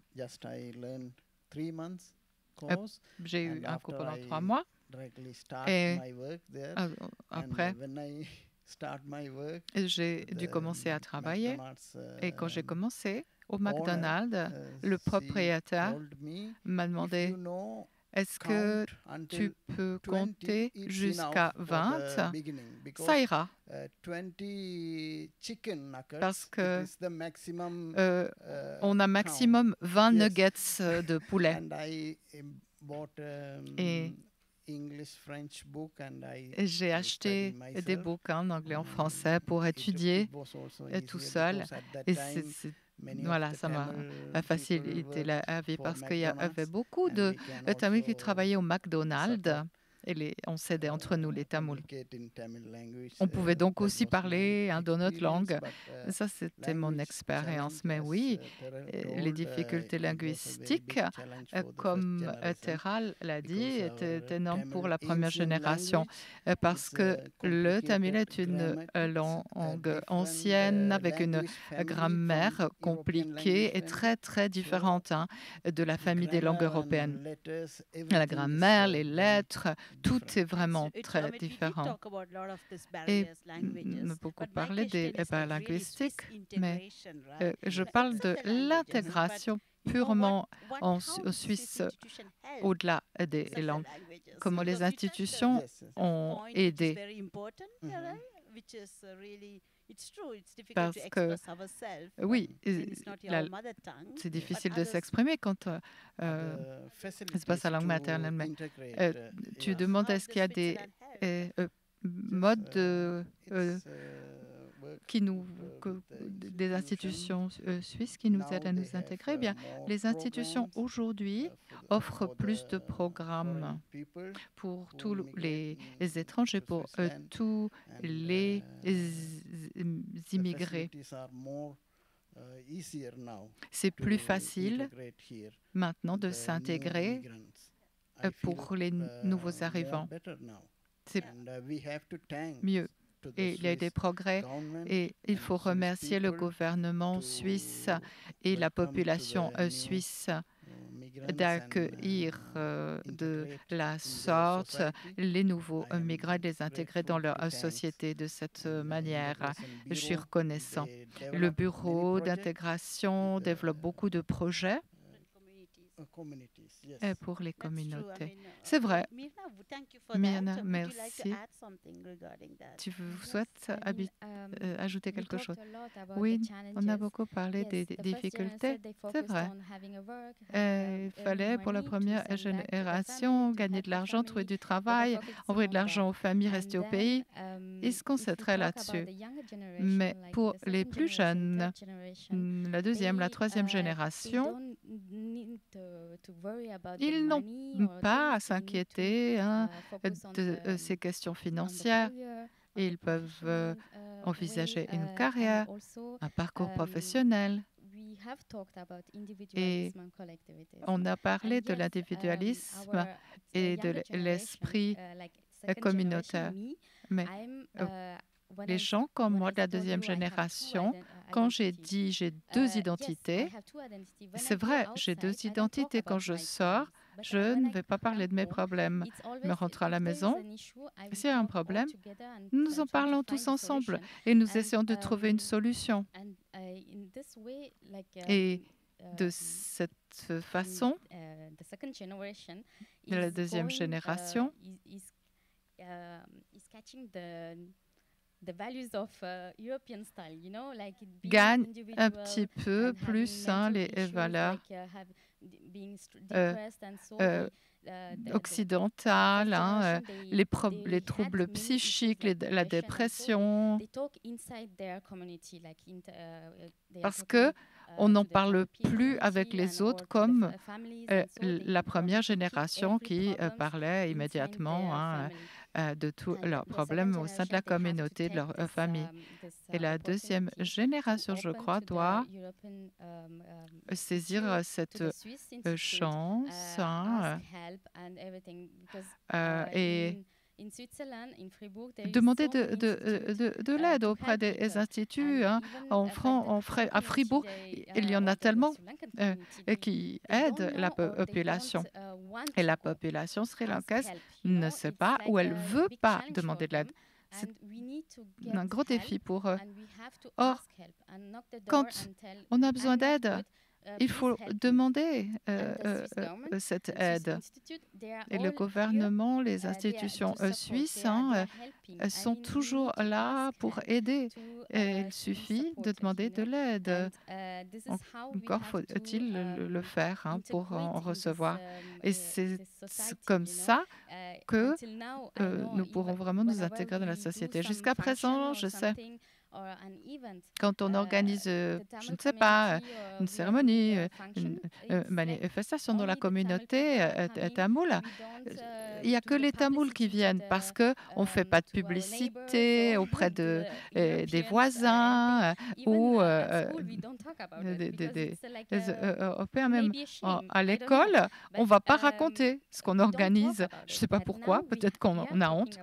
J'ai eu un cours pendant 3 mois et après, j'ai dû commencer à travailler. Et quand j'ai commencé au McDonald's, le propriétaire m'a demandé: est-ce que tu peux compter jusqu'à 20? Ça ira. Parce que on a maximum 20 nuggets de poulet. Et j'ai acheté des bouquins en anglais et en français pour étudier tout seul. Et voilà, ça m'a facilité la vie parce qu'il y avait beaucoup de Tamouls qui travaillaient au McDonald's. Et on s'aidait entre nous, les Tamouls. On pouvait donc aussi parler dans notre langue. Ça, c'était mon expérience. Mais oui, les difficultés linguistiques, comme Teral l'a dit, étaient énormes pour la première génération parce que le tamil est une langue ancienne avec une grammaire compliquée et très, très différente de la famille des langues européennes. La grammaire, les lettres, tout est vraiment très différent. Et on a beaucoup parlé des barrières linguistiques, mais je parle de l'intégration purement en Suisse au-delà des langues. Comment les institutions ont aidé. Parce que, oui, c'est difficile de s'exprimer quand c'est pas sa langue maternelle, mais tu demandes est-ce qu'il y a des modes des institutions suisses qui nous aident à nous intégrer. Eh bien, les institutions aujourd'hui offrent plus de programmes pour tous les étrangers, pour tous les immigrés. C'est plus facile maintenant de s'intégrer pour les nouveaux arrivants. C'est mieux. Et il y a des progrès et il faut remercier le gouvernement suisse et la population suisse d'accueillir de la sorte les nouveaux migrants et de les intégrer dans leur société de cette manière. Je suis reconnaissant. Le bureau d'intégration développe beaucoup de projets pour les communautés. C'est vrai. Myrna, merci. Tu souhaites ajouter quelque chose? Oui, on a beaucoup parlé des difficultés. C'est vrai. Il fallait pour la première génération gagner de l'argent, trouver du travail, envoyer de l'argent aux familles, rester au pays. Ils se concentraient là-dessus. Mais pour les plus jeunes, la deuxième, la troisième génération, ils n'ont pas à s'inquiéter de ces questions financières. Ils peuvent envisager une carrière, un parcours professionnel. Et on a parlé de l'individualisme et de l'esprit communautaire. Mais les gens comme moi de la deuxième génération, quand j'ai dit j'ai 2 identités, c'est vrai, j'ai 2 identités. Quand je sors, je ne vais pas parler de mes problèmes. Je me rentre à la maison. S'il y a un problème, nous en parlons tous ensemble et nous essayons de trouver une solution. Et de cette façon, la deuxième génération gagnent un petit peu plus les valeurs occidentales, les troubles psychiques, la dépression, parce que on n'en parle plus avec les autres comme la première génération qui parlait immédiatement de tous leurs problèmes au sein de la communauté, de leur famille. Et la deuxième génération, je crois, doit saisir cette chance et demander de l'aide auprès des instituts. À Fribourg, il y en a tellement qui aident la population. Et la population sri-lankaise ne sait pas ou elle ne veut pas demander de l'aide. C'est un gros défi pour eux. Or, quand on a besoin d'aide, il faut demander cette aide. Et le gouvernement, les institutions suisses sont toujours là pour aider. Et il suffit de demander de l'aide. Encore faut-il le faire pour en recevoir. Et c'est comme ça que nous pourrons vraiment nous intégrer dans la société. Jusqu'à présent, je sais, quand on organise, je ne sais pas, une cérémonie, une manifestation dans la communauté tamoule, il n'y a que les Tamouls qui viennent parce qu'on ne fait pas de publicité auprès des voisins ou des Européens. Même à l'école, on ne va pas raconter ce qu'on organise. Je ne sais pas pourquoi, peut-être qu'on a honte.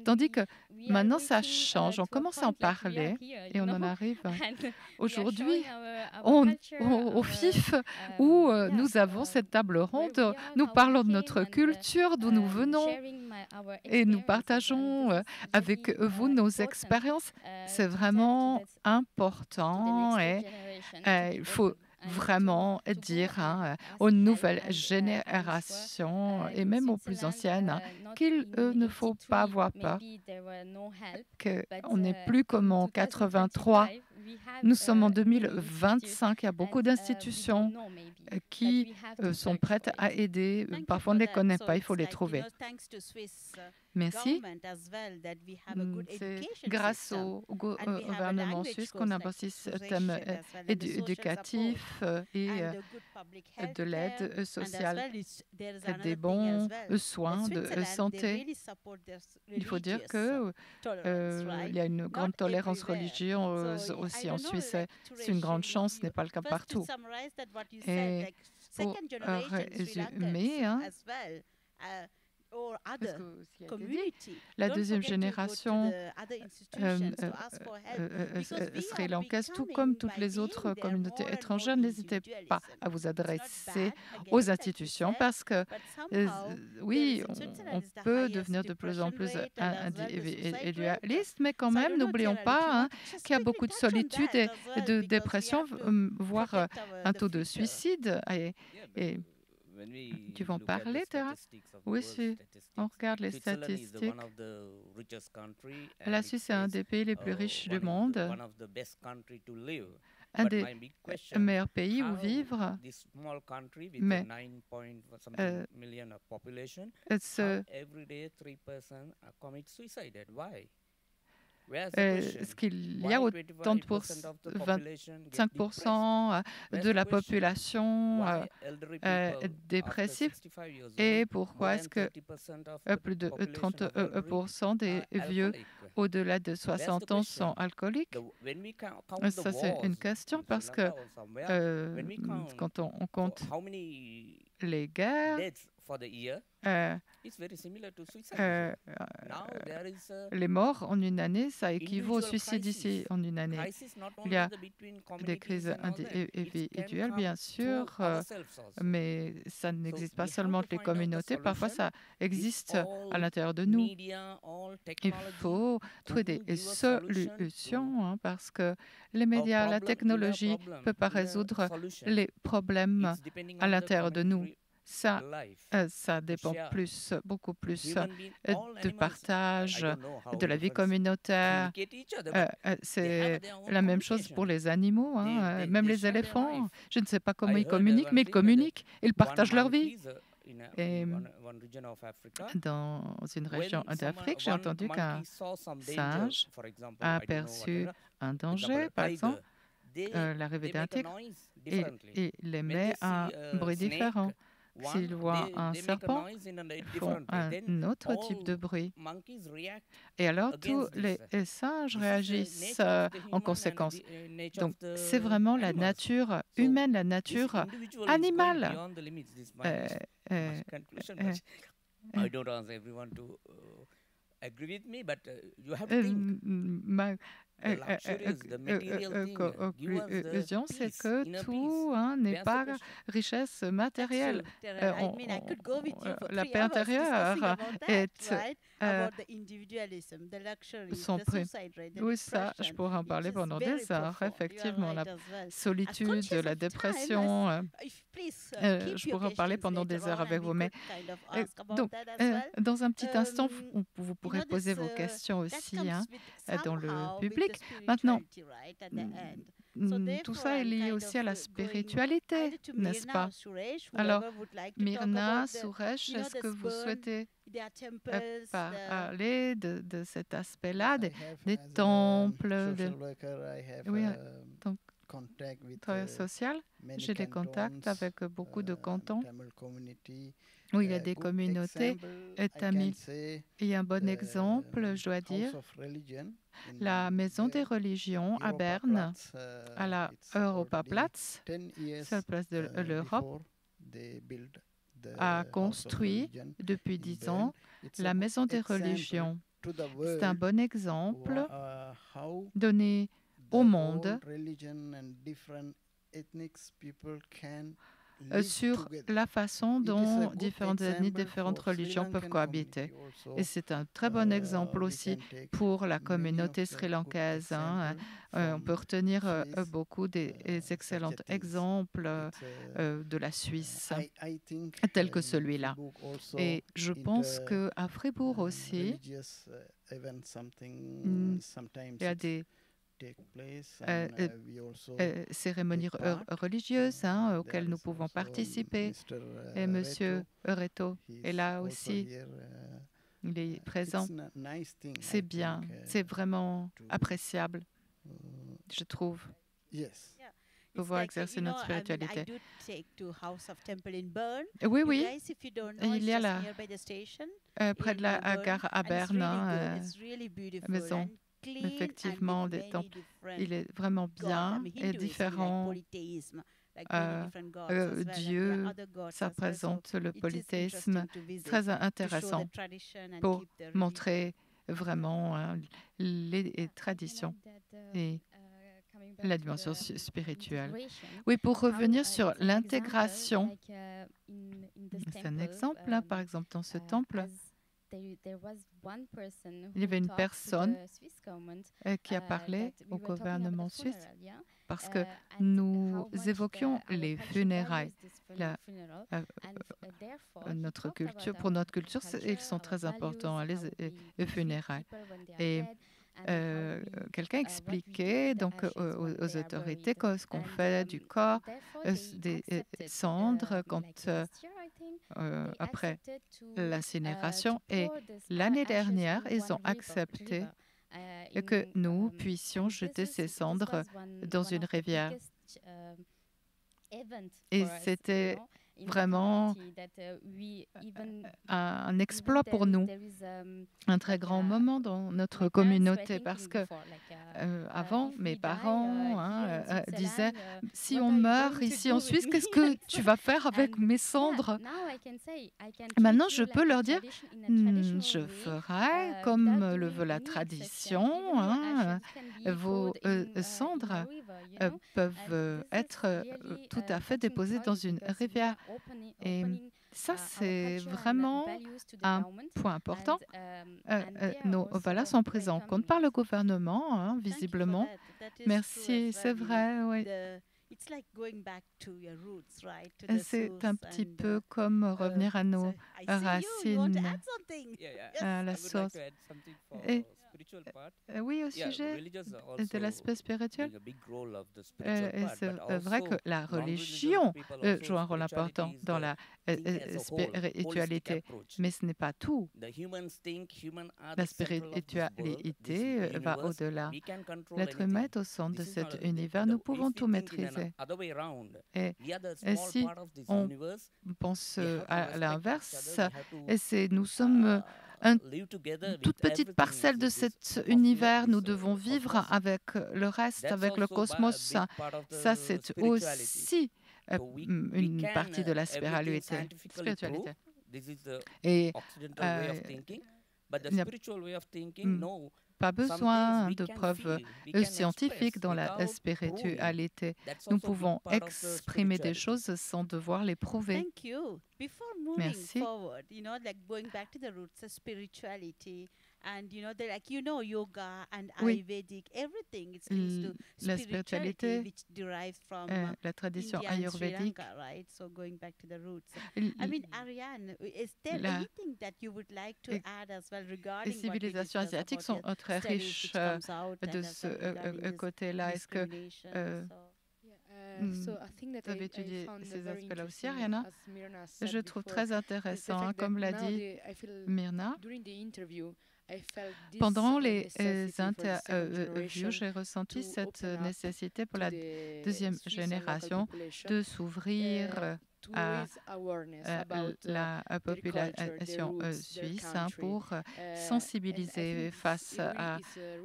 Tandis que maintenant, ça change. On commence à en parler et on en arrive aujourd'hui au FIF où nous avons cette table ronde. Nous parlons de notre culture, d'où nous venons et nous partageons avec vous nos expériences. C'est vraiment important et il faut vraiment dire aux nouvelles générations et même aux plus anciennes qu'il ne faut pas avoir peur, qu'on n'est plus comme en 83. Nous sommes en 2025, il y a beaucoup d'institutions qui sont prêtes à aider. Parfois, on ne les connaît pas, il faut les trouver. Merci. C'est grâce au gouvernement suisse qu'on a un système éducatif et de l'aide sociale, des bons soins de santé. Il faut dire qu'il y a une grande tolérance religieuse aussi en Suisse. C'est une grande chance, ce n'est pas le cas partout. Et pour résumer, la deuxième génération sri-lankaise, tout comme toutes les autres communautés étrangères, n'hésitez pas à vous adresser aux institutions parce que, oui, on peut devenir de plus en plus individualiste, mais quand même, n'oublions pas qu'il y a beaucoup de solitude et de dépression, voire un taux de suicide. Et tu vas en parler, Tara? Oui, si on regarde les statistiques, la Suisse est un des pays les plus riches du monde, un des meilleurs pays où vivre. Mais est-ce qu'il y a autant de 25% de la population dépressive et pourquoi est-ce que plus de 30% des vieux au-delà de 60 ans sont alcooliques? Ça, c'est une question parce que quand on compte les guerres, les morts en une année, ça équivaut au suicide ici en une année. Il y a des crises individuelles, bien sûr, mais ça n'existe pas seulement entre les communautés. Parfois, ça existe à l'intérieur de nous. Il faut trouver des solutions parce que les médias, la technologie ne peuvent pas résoudre les problèmes à l'intérieur de nous. Ça, ça dépend beaucoup plus du partage, de la vie communautaire. C'est la même chose pour les animaux, hein, même les éléphants. Je ne sais pas comment ils communiquent, mais ils communiquent, ils partagent leur vie. Et dans une région d'Afrique, j'ai entendu qu'un singe a aperçu un danger, par exemple, l'arrivée d'un tigre, et il émet un bruit différent. S'ils voient un serpent, ils font un autre type de bruit. Et alors, tous les singes réagissent en conséquence. Donc, c'est vraiment la nature humaine, la nature animale. Ma conclusion, c'est que tout n'est pas richesse matérielle. La paix intérieure est son prix. Oui, ça, je pourrais en parler pendant des heures. Effectivement, la solitude, la dépression. Je pourrais en parler pendant des heures avec vous. Mais donc, dans un petit instant, vous pourrez poser vos questions aussi dans le public. Maintenant, tout ça est lié aussi à la spiritualité, n'est-ce pas? Alors, Myrna, Suresh, est-ce que vous souhaitez parler de cet aspect-là, des temples, oui, donc, travail social? J'ai des contacts avec beaucoup de cantons où il y a des communautés tamiles. Et un bon exemple, je dois dire, la Maison des religions à Berne, à la Europaplatz, seule place de l'Europe, a construit depuis 10 ans la Maison des religions. C'est un bon exemple donné au monde sur la façon dont différentes ethnies, différentes religions peuvent cohabiter. Et c'est un très bon exemple aussi pour la communauté sri-lankaise. On peut retenir beaucoup des excellents exemples de la Suisse, tels que celui-là. Et je pense qu'à Fribourg aussi, il y a des cérémonies religieuses auxquelles nous pouvons participer. Et M. Eureto est là aussi. Il est présent. C'est bien. C'est vraiment appréciable, je trouve, pouvoir exercer notre spiritualité. Oui, oui. Il y a là, près de la gare à Berne, maison. Effectivement, des temples. Il est vraiment bien et différent. Dieu, ça présente le polythéisme, très intéressant pour montrer vraiment les traditions et la dimension spirituelle. Oui, pour revenir sur l'intégration, c'est un exemple, par exemple, dans ce temple. Il y avait une personne qui a parlé au gouvernement suisse parce que nous évoquions les funérailles. Notre culture, pour notre culture, ils sont très importants, les funérailles. Et quelqu'un expliquait donc aux autorités ce qu'on fait du corps, des cendres quand après l'incinération. Et l'année dernière, ils ont accepté que nous puissions jeter ces cendres dans une rivière. Et c'était vraiment un exploit pour nous, un très grand moment dans notre communauté parce que avant, mes parents disaient « Si on meurt ici en Suisse, qu'est-ce que tu vas faire avec mes cendres ?» Maintenant, je peux leur dire « Je ferai comme le veut la tradition. Vos cendres peuvent être tout à fait déposées dans une rivière. » Et ça, c'est vraiment un point important. Nos valeurs sont prises en compte par le gouvernement, visiblement. Merci, c'est vrai, oui. C'est un petit peu comme revenir à nos racines, à la source. Et oui, au sujet de l'aspect spirituel, c'est vrai que la religion joue un rôle important dans la spiritualité, mais ce n'est pas tout. La spiritualité va au-delà. L'être humain est au centre de cet univers. Nous pouvons tout maîtriser. Et si on pense à l'inverse, nous sommes une toute petite parcelle de cet univers. Nous devons vivre avec le reste, avec le cosmos. Ça, c'est aussi une partie de la spiritualité. Et il n'y a pas besoin de preuves scientifiques dans la spiritualité. Nous pouvons exprimer des choses sans devoir les prouver. Merci. Yoga and Oui. Ayurvedic, everything it's la spiritualité, la tradition ayurvédique. Right? So going back to the roots. I mean, Ariane, is there anything that you would like to add as well regarding les civilisations asiatiques sont très riches de ce côté-là. Est-ce que vous avez étudié ces aspects-là aussi, Ariana? Je trouve très intéressant, comme l'a dit Myrna. Pendant les interviews, j'ai ressenti cette nécessité pour la deuxième génération de s'ouvrir à la population suisse pour sensibiliser face à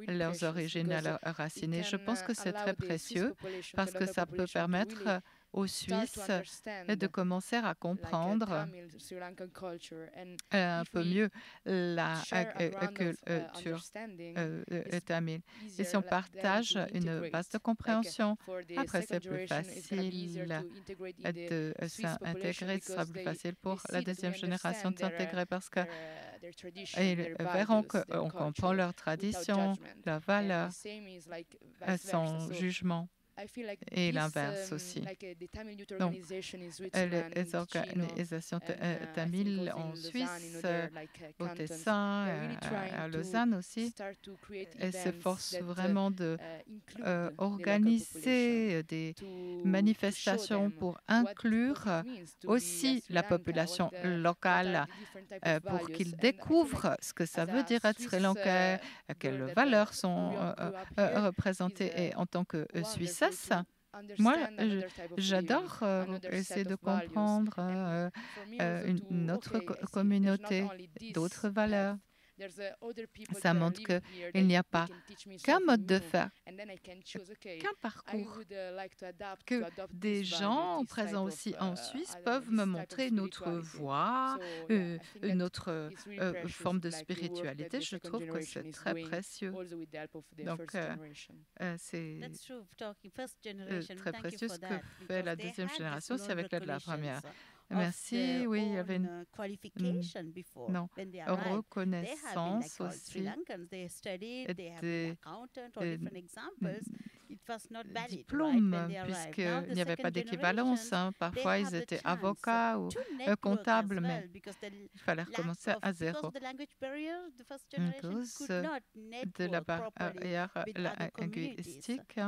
leurs origines, à leurs racines. Et je pense que c'est très précieux parce que ça peut permettre aux Suisses de commencer à comprendre un peu mieux la culture tamile. Et si on partage une base de compréhension, après c'est plus facile de s'intégrer, ce sera plus facile pour la deuxième génération de s'intégrer parce qu'ils verront qu'on comprend leur tradition, leurs valeurs, sans jugement. Et l'inverse aussi. Donc, les organisations tamiles en Suisse, au Tessin, à Lausanne aussi, elles s'efforcent vraiment d'organiser des manifestations pour inclure aussi la population locale, pour qu'ils découvrent ce que ça veut dire être sri-lankais, quelles valeurs sont représentées. Et en tant que Suisse, moi, j'adore essayer de comprendre une autre communauté, d'autres valeurs. Ça montre qu'il n'y a pas qu'un mode de faire, qu'un parcours, que des gens présents aussi en Suisse peuvent me montrer une autre voie, une autre forme de spiritualité. Je trouve que c'est très précieux. Donc, c'est très précieux ce que fait la deuxième génération aussi avec l'aide de la première. Merci. Oui, il y avait une reconnaissance aussi des diplômes, puisqu'il n'y avait pas d'équivalence. Parfois, ils étaient avocats ou comptables, mais il fallait recommencer à zéro à cause de la barrière linguistique.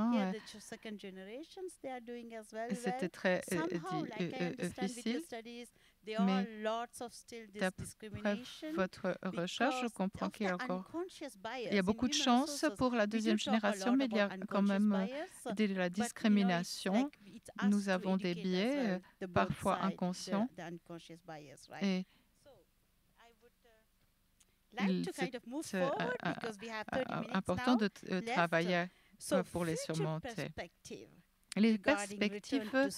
C'était très difficile. Mais d'après votre recherche, je comprends qu'il y a beaucoup de chance pour la deuxième génération, mais il y a quand même de la discrimination. Nous avons des biais, parfois inconscients. Et c'est important de travailler pour les surmonter. Les perspectives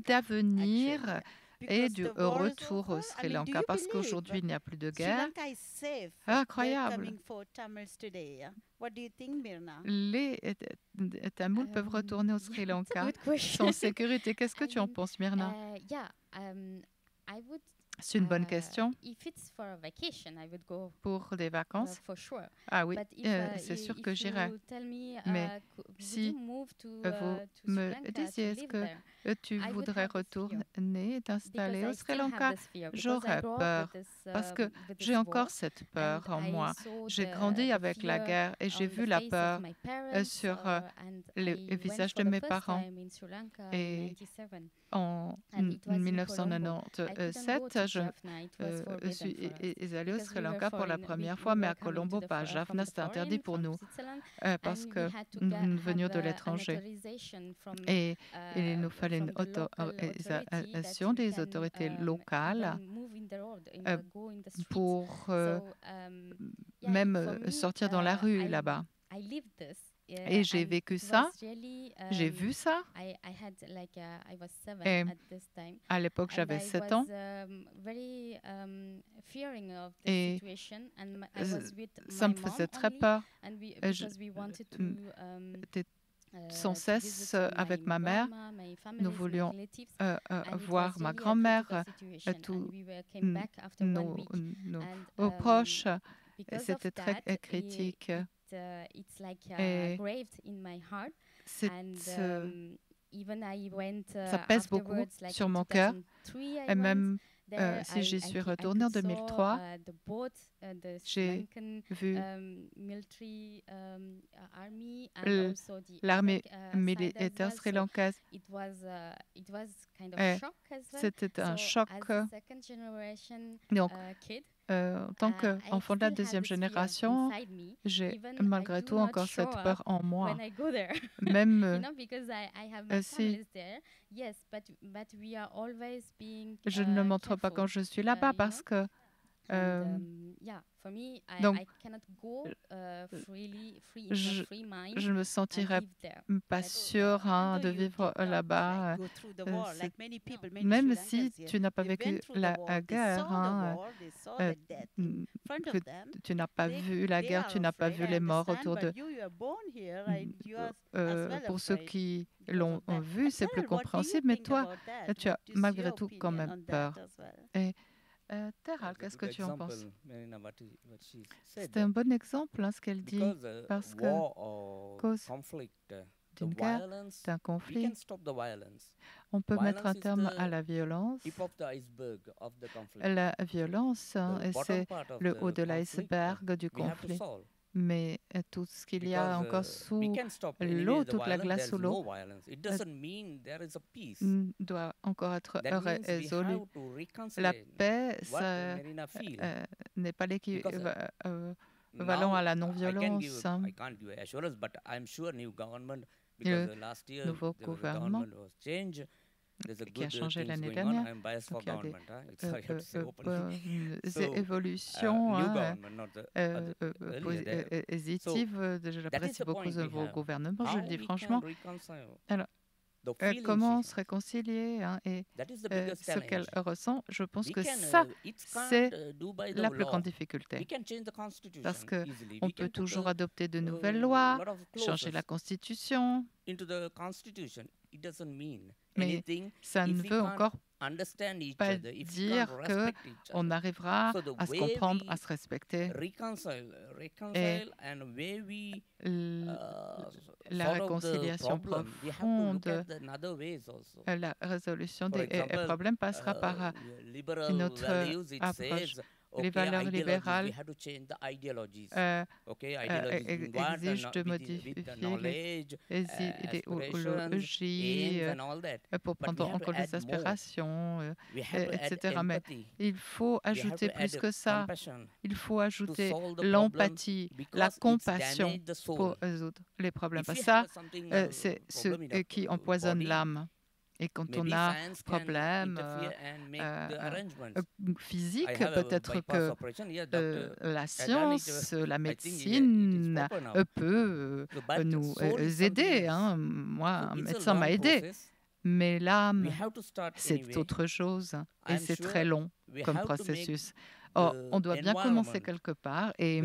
d'avenir et du retour au Sri Lanka, parce qu'aujourd'hui, il n'y a plus de guerre. Incroyable. Les Tamouls peuvent retourner au Sri Lanka sans sécurité. Qu'est-ce que tu en penses, Myrna? C'est une bonne question. Pour des vacances, ah oui, c'est sûr que j'irai. Mais si vous me disiez, est-ce que tu voudrais retourner t'installer au Sri Lanka, j'aurais peur parce que j'ai encore cette peur en moi. J'ai grandi avec la guerre et j'ai vu la peur sur les visages de mes parents. Et en 1997, je suis allée au Sri Lanka pour la première fois, mais à Colombo, pas à Jaffna. C'était interdit pour nous parce que nous venions de l'étranger. Et il nous fallait une autorisation des autorités locales pour même sortir dans la rue là-bas. Et j'ai vécu ça, j'ai vu ça. Et à l'époque, j'avais 7 ans. Et ça me faisait très peur. J'étais sans cesse avec ma mère. Nous voulions voir ma grand-mère, tous nos proches. C'était très critique. Et ça pèse beaucoup sur mon cœur. Et même si j'y suis retournée en 2003, j'ai vu l'armée militaire sri-lankaise. C'était un choc. Donc, en tant qu'enfant de la deuxième génération, j'ai malgré tout encore cette peur en moi. Même si je ne le montre pas quand je suis là-bas parce que donc, je ne me sentirais pas sûre de vivre là-bas. Même si tu n'as pas vécu la guerre, que tu n'as pas vu la guerre, tu n'as pas vu les morts autour de... pour ceux qui l'ont vu, c'est plus compréhensible, mais toi, tu as malgré tout quand même peur. Et Teral, qu'est-ce que tu en penses? C'est un bon exemple, ce qu'elle dit, parce que à cause d'une guerre, d'un conflit, on peut mettre un terme à la violence. La violence, c'est le haut de l'iceberg du conflit. Mais tout ce qu'il y a encore sous l'eau, toute la glace sous l'eau, doit encore être résolu. La paix, ça n'est pas l'équivalent à la non-violence. Le nouveau gouvernement qui a changé l'année dernière. Donc, il y a des évolutions positives. J'apprécie beaucoup ce nouveau gouvernement, je le dis franchement. Alors, comment se réconcilier et ce qu'elle ressent, je pense que ça, c'est la plus grande difficulté. Parce qu'on peut toujours adopter de nouvelles lois, changer la Constitution, mais ça ne veut encore pas dire qu'on arrivera à se comprendre, à se respecter. Et la réconciliation profonde, la résolution des problèmes passera par une autre approche. Les valeurs libérales exigent de modifier les idéologies pour prendre en compte les aspirations, etc. Mais il faut ajouter plus que ça. Il faut ajouter l'empathie, la compassion pour résoudre les problèmes. Ça, c'est ce qui empoisonne l'âme. Et quand on a un problème physique, peut-être que la science, la médecine peut nous aider. Moi, un médecin m'a aidé. Mais l'âme, c'est autre chose. Et c'est très long comme processus. Or, on doit bien commencer quelque part et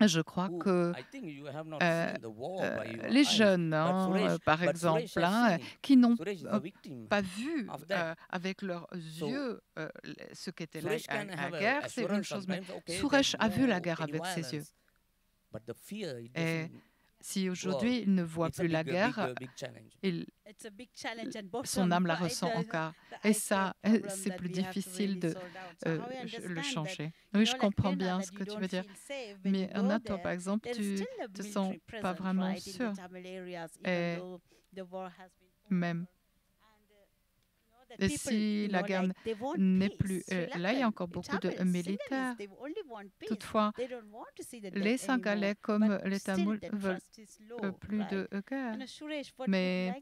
je crois que les jeunes, par exemple, qui n'ont pas vu avec leurs yeux ce qu'était la guerre, c'est une chose, mais Suresh a vu la guerre avec ses yeux. Et si aujourd'hui il ne voit plus la guerre, son âme la ressent encore. Et ça, c'est plus difficile de le changer. Oui, je comprends bien ce que tu veux dire. Mais Anna, toi, par exemple, tu ne te sens pas vraiment sûr. Et même si la guerre n'est plus là, il y a encore beaucoup de militaires. Toutefois, les Singalais comme les Tamouls veulent plus de guerre. Mais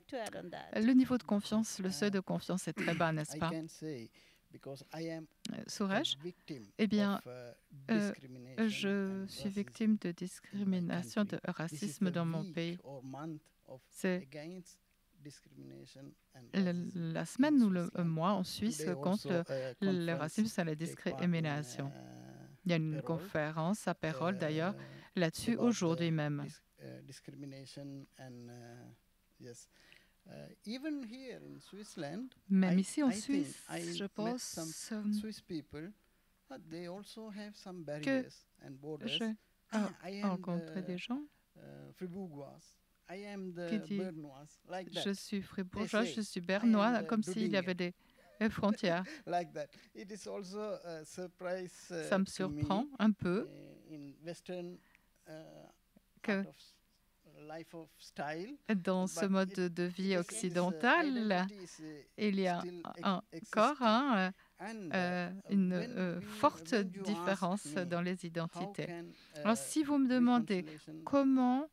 le niveau de confiance, le seuil de confiance est très bas, n'est-ce pas? Suresh, eh bien, je suis victime de discrimination, de racisme dans mon pays. C'est la semaine ou le mois en Suisse contre le racisme et la discrimination. Il y a une conférence à Pérol, d'ailleurs, là-dessus aujourd'hui même. Même ici en Suisse, je pense que j'ai rencontré des gens qui disent « Je suis fribourgeois, je suis bernois », comme s'il y avait des frontières. Ça me surprend un peu que dans ce mode de vie occidental, il y a encore une forte différence dans les identités. Alors, si vous me demandez comment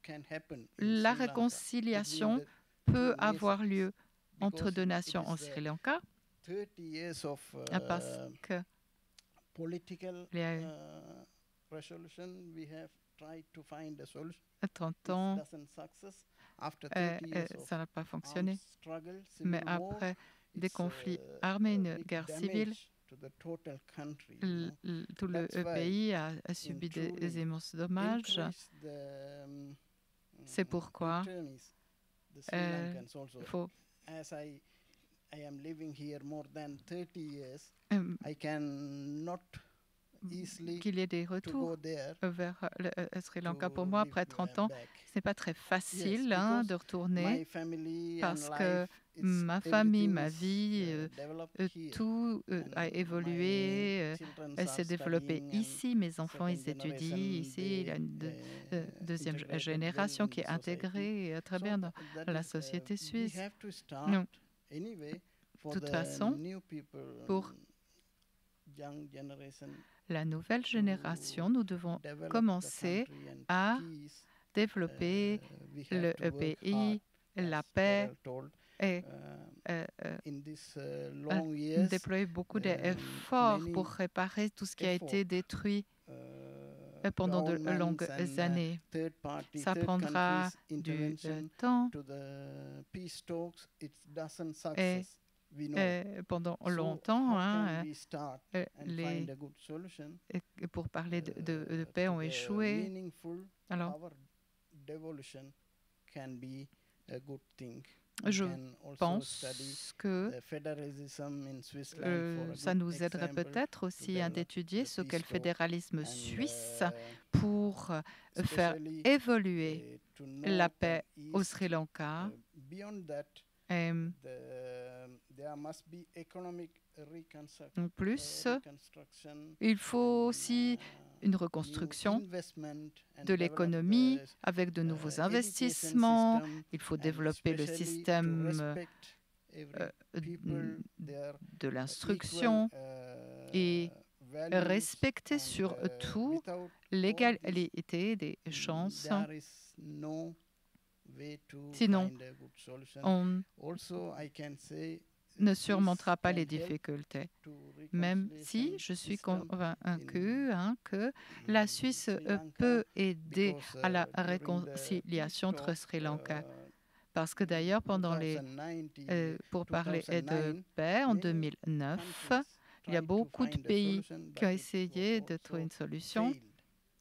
la réconciliation peut avoir lieu entre deux nations en Sri Lanka, parce que il y a 30 ans, ça n'a pas fonctionné. Mais après des conflits armés, une guerre civile, tout le pays a subi des immenses dommages. C'est pourquoi il faut qu'il y ait des retours vers le Sri Lanka. Pour moi, après 30 ans, ce n'est pas très facile de retourner parce que ma famille, ma vie, tout a évolué, s'est développé ici. Mes enfants, ils étudient ici. Il y a une deuxième génération qui est intégrée très bien dans la société suisse. Non. De toute façon, pour la nouvelle génération, nous devons commencer à développer le pays, la paix et déployer beaucoup d'efforts pour réparer tout ce qui a été détruit pendant de longues années. Ça prendra du temps et pendant longtemps, pour parler de paix, ont échoué. Alors, je pense que ça nous aiderait peut-être aussi d'étudier ce qu'est le fédéralisme suisse pour faire évoluer la paix au Sri Lanka. En plus, il faut aussi une reconstruction de l'économie avec de nouveaux investissements. Il faut développer le système de l'instruction et respecter surtout l'égalité des chances. Sinon, on ne surmontera pas les difficultés, même si je suis convaincue que la Suisse peut aider à la réconciliation entre Sri Lanka. Parce que d'ailleurs, pendant pour parler de paix en 2009, Il y a beaucoup de pays qui ont essayé de trouver une solution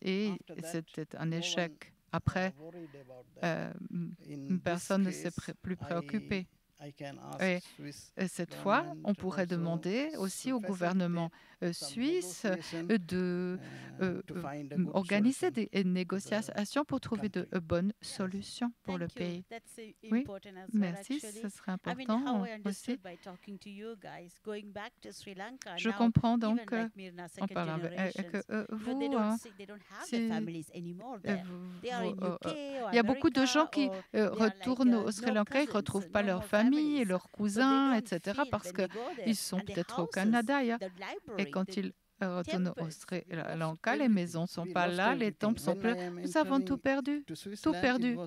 et c'était un échec. Après, personne ne s'est plus préoccupé. Et cette fois, on pourrait demander aussi au gouvernement suisse de organiser des négociations pour trouver de bonnes solutions pour le pays. Oui, merci, ce serait important aussi. Je comprends donc, on parle avec vous, il y a beaucoup de gens qui retournent au Sri Lanka, ils ne retrouvent pas leur famille et leurs cousins, etc., parce qu'ils sont peut-être au Canada. Et quand ils retournent au Sri Lanka, les maisons ne sont pas là, les temples sont pleins. Nous avons tout perdu, tout perdu.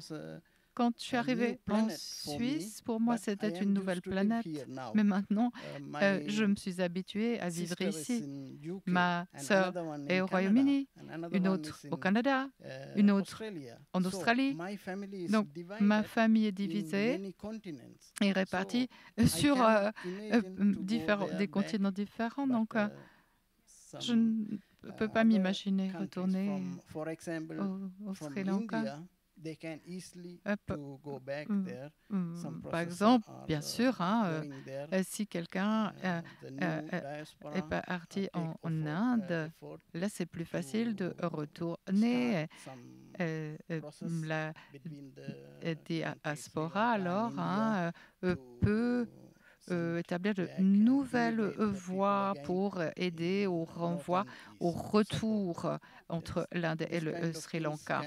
Quand je suis arrivée en Suisse, pour moi, c'était une nouvelle planète. Mais maintenant, je me suis habituée à vivre ici. Ma sœur est au Royaume-Uni, une autre au Canada, une autre en Australie. Donc, ma famille est divisée et répartie sur des continents différents. Donc, je ne peux pas m'imaginer retourner au Sri Lanka. Par exemple, bien sûr, si quelqu'un est parti en Inde, là c'est plus facile de retourner. La diaspora alors peut établir de nouvelles voies pour aider au renvoi, au retour entre l'Inde et le Sri Lanka.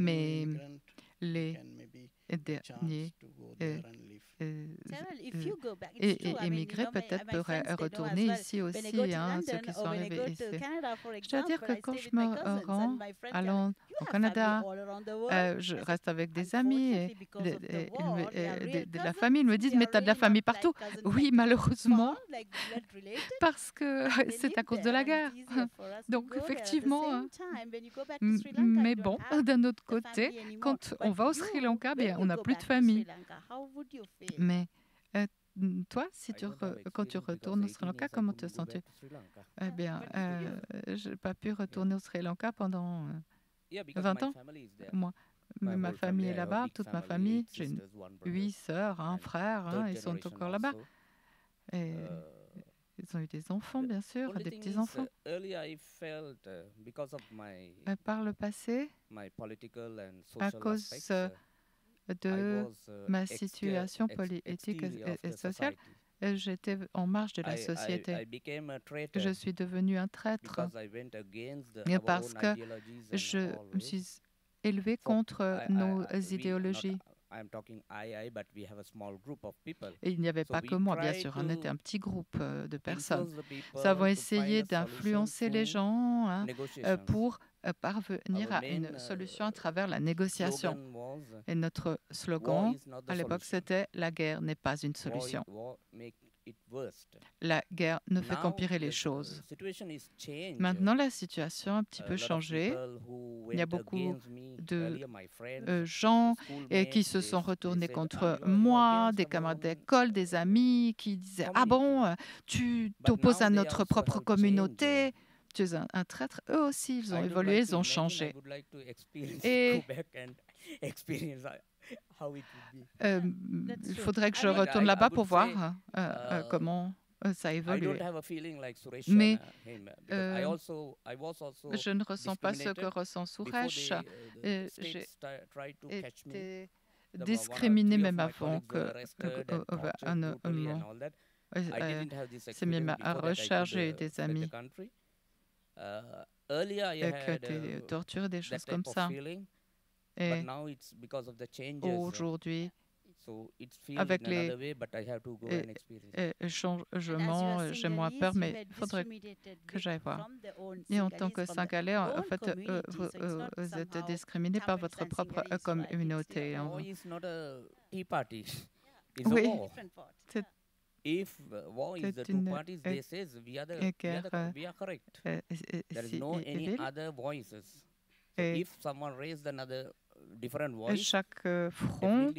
Mais les derniers émigrés peut-être pourraient retourner ici aussi, ceux qui sont arrivés ici. Je dois dire que quand je me rends à Londres, au Canada, je reste avec des amis et de la famille. Ils me disent, mais tu as de la famille partout. Oui, malheureusement, parce que c'est à cause de la guerre. Donc, effectivement, mais bon, d'un autre côté, quand on va au Sri Lanka, on n'a plus de famille. Mais toi, quand tu retournes au Sri Lanka, comment te sens-tu? Eh bien, je n'ai pas pu retourner au Sri Lanka pendant 20 ans. Moi, ma famille est là-bas, toute ma famille. J'ai 8 sœurs, un frère, ils sont encore là-bas. Et ils ont eu des enfants, bien sûr, des petits-enfants. Par le passé, à cause de ma situation politique et sociale, j'étais en marge de la société. Je suis devenu un traître parce que je me suis élevé contre nos idéologies. Et il n'y avait pas que moi, bien sûr, on était un petit groupe de personnes. Nous avons essayé d'influencer les gens pour parvenir à une solution à travers la négociation. Et notre slogan à l'époque, c'était « La guerre n'est pas une solution ». La guerre ne fait qu'empirer les choses. Maintenant, la situation a un petit peu changé. Il y a beaucoup de gens qui se sont retournés contre moi, des camarades d'école, des amis qui disaient « Ah bon, tu t'opposes à notre propre communauté ?» Tu es un traître. Eux aussi, ils ont évolué, ils ont changé. Et il faudrait que je retourne là-bas pour voir comment ça a évolué. Mais je ne ressens pas ce que ressent Suresh. J'ai été discriminée même avant un moment. C'est même à recherche, j'ai eu des amis qui ont été torturés, des choses comme ça. Et aujourd'hui, avec les changements, j'ai moins peur, mais il faudrait que j'aille voir. Et en tant que Singalais, en fait, vous êtes discriminé par votre propre communauté. Oui, c'est une guerre civile. Et chaque front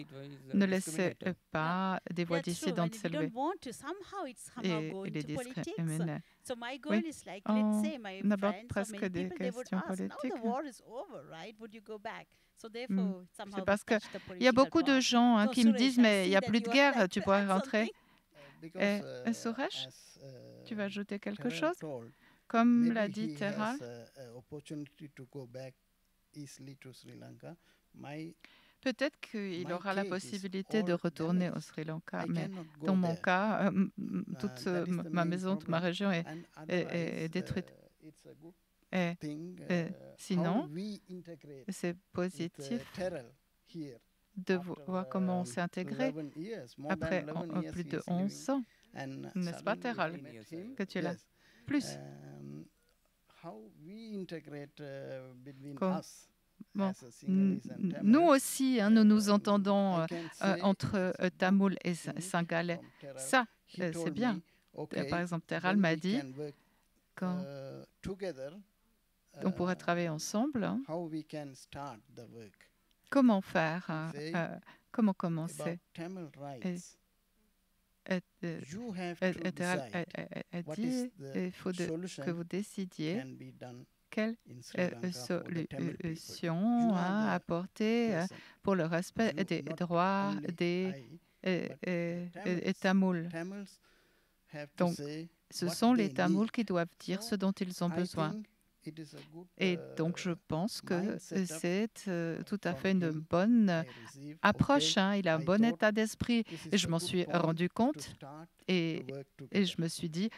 ne laissait pas des voix dissidantes s'élever et les discriminait. Oui, on aborde presque des questions politiques. C'est parce qu'il y a beaucoup de gens qui me disent « mais il n'y a plus de guerre, tu pourrais rentrer ». Suresh, tu vas ajouter quelque chose? Comme l'a dit Teral, peut-être qu'il aura la possibilité de retourner au Sri Lanka, mais dans mon cas, toute ma maison, toute ma région est détruite. Sinon, c'est positif de voir comment on s'est intégré après plus de 11 ans. N'est-ce pas, Teral, que tu es là? Plus. Bon, nous aussi, nous nous entendons entre Tamoul et Singalais. Ça, c'est bien. Par exemple, Teral m'a dit qu'on pourrait travailler ensemble. Comment faire? Comment commencer? Teral a dit il faut que vous décidiez quelle solution apporter pour le respect des droits des Tamouls. Donc, ce sont les Tamouls qui doivent dire ce dont ils ont besoin. Et donc, je pense que c'est tout à fait une bonne approche. Il a un bon état d'esprit. Et je m'en suis rendu compte. Et je me suis dit,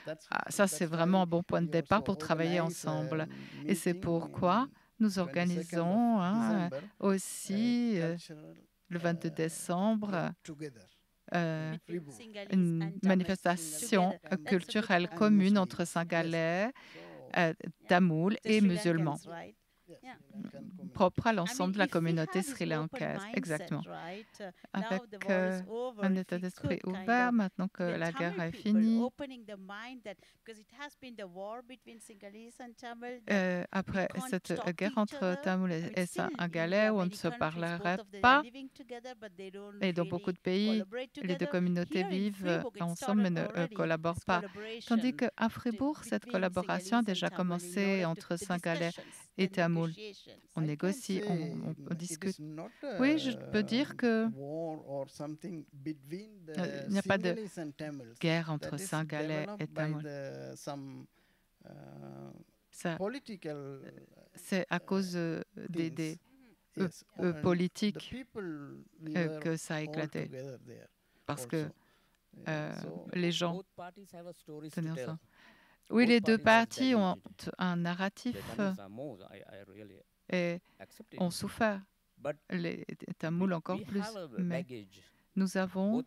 ça, c'est vraiment un bon point de départ pour travailler ensemble. Et c'est pourquoi nous organisons aussi le 22 décembre une manifestation culturelle commune entre Singalais, Tamouls et musulmans, propre à l'ensemble de la communauté sri-lankaise. Exactement. Avec un état d'esprit ouvert, maintenant que la guerre est finie. Après cette guerre entre Tamouls et Singalais, où on ne se parlerait pas, et dans beaucoup de pays, les deux communautés vivent ensemble mais ne collaborent pas. Tandis qu'à Fribourg, cette collaboration a déjà commencé entre Singalais et Tamouls. On négocie, on discute. Oui, je peux dire que il n'y a pas de guerre entre Singalais et Tamouls. C'est à cause des politiques que ça a éclaté. Parce que les gens tenaient ensemble. Oui, les deux parties ont un narratif et ont souffert. Les Tamouls encore plus. Mais nous avons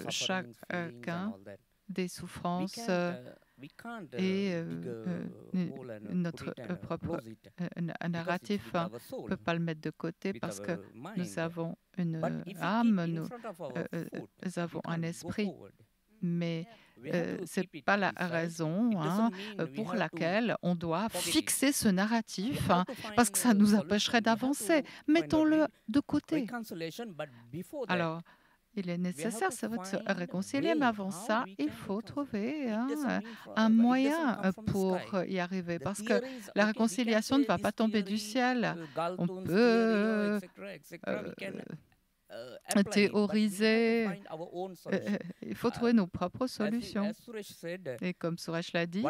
chacun des souffrances et notre propre narratif. On ne peut pas le mettre de côté parce que nous avons une âme, nous avons un esprit. Mais ce n'est pas la raison pour laquelle on doit fixer ce narratif, parce que ça nous empêcherait d'avancer. Mettons-le de côté. Alors, il est nécessaire, c'est vrai, de se réconcilier, mais avant ça, il faut trouver un moyen pour y arriver, parce que la réconciliation ne va pas tomber du ciel. On peut théoriser, il faut trouver nos propres solutions. Et comme Suresh l'a dit,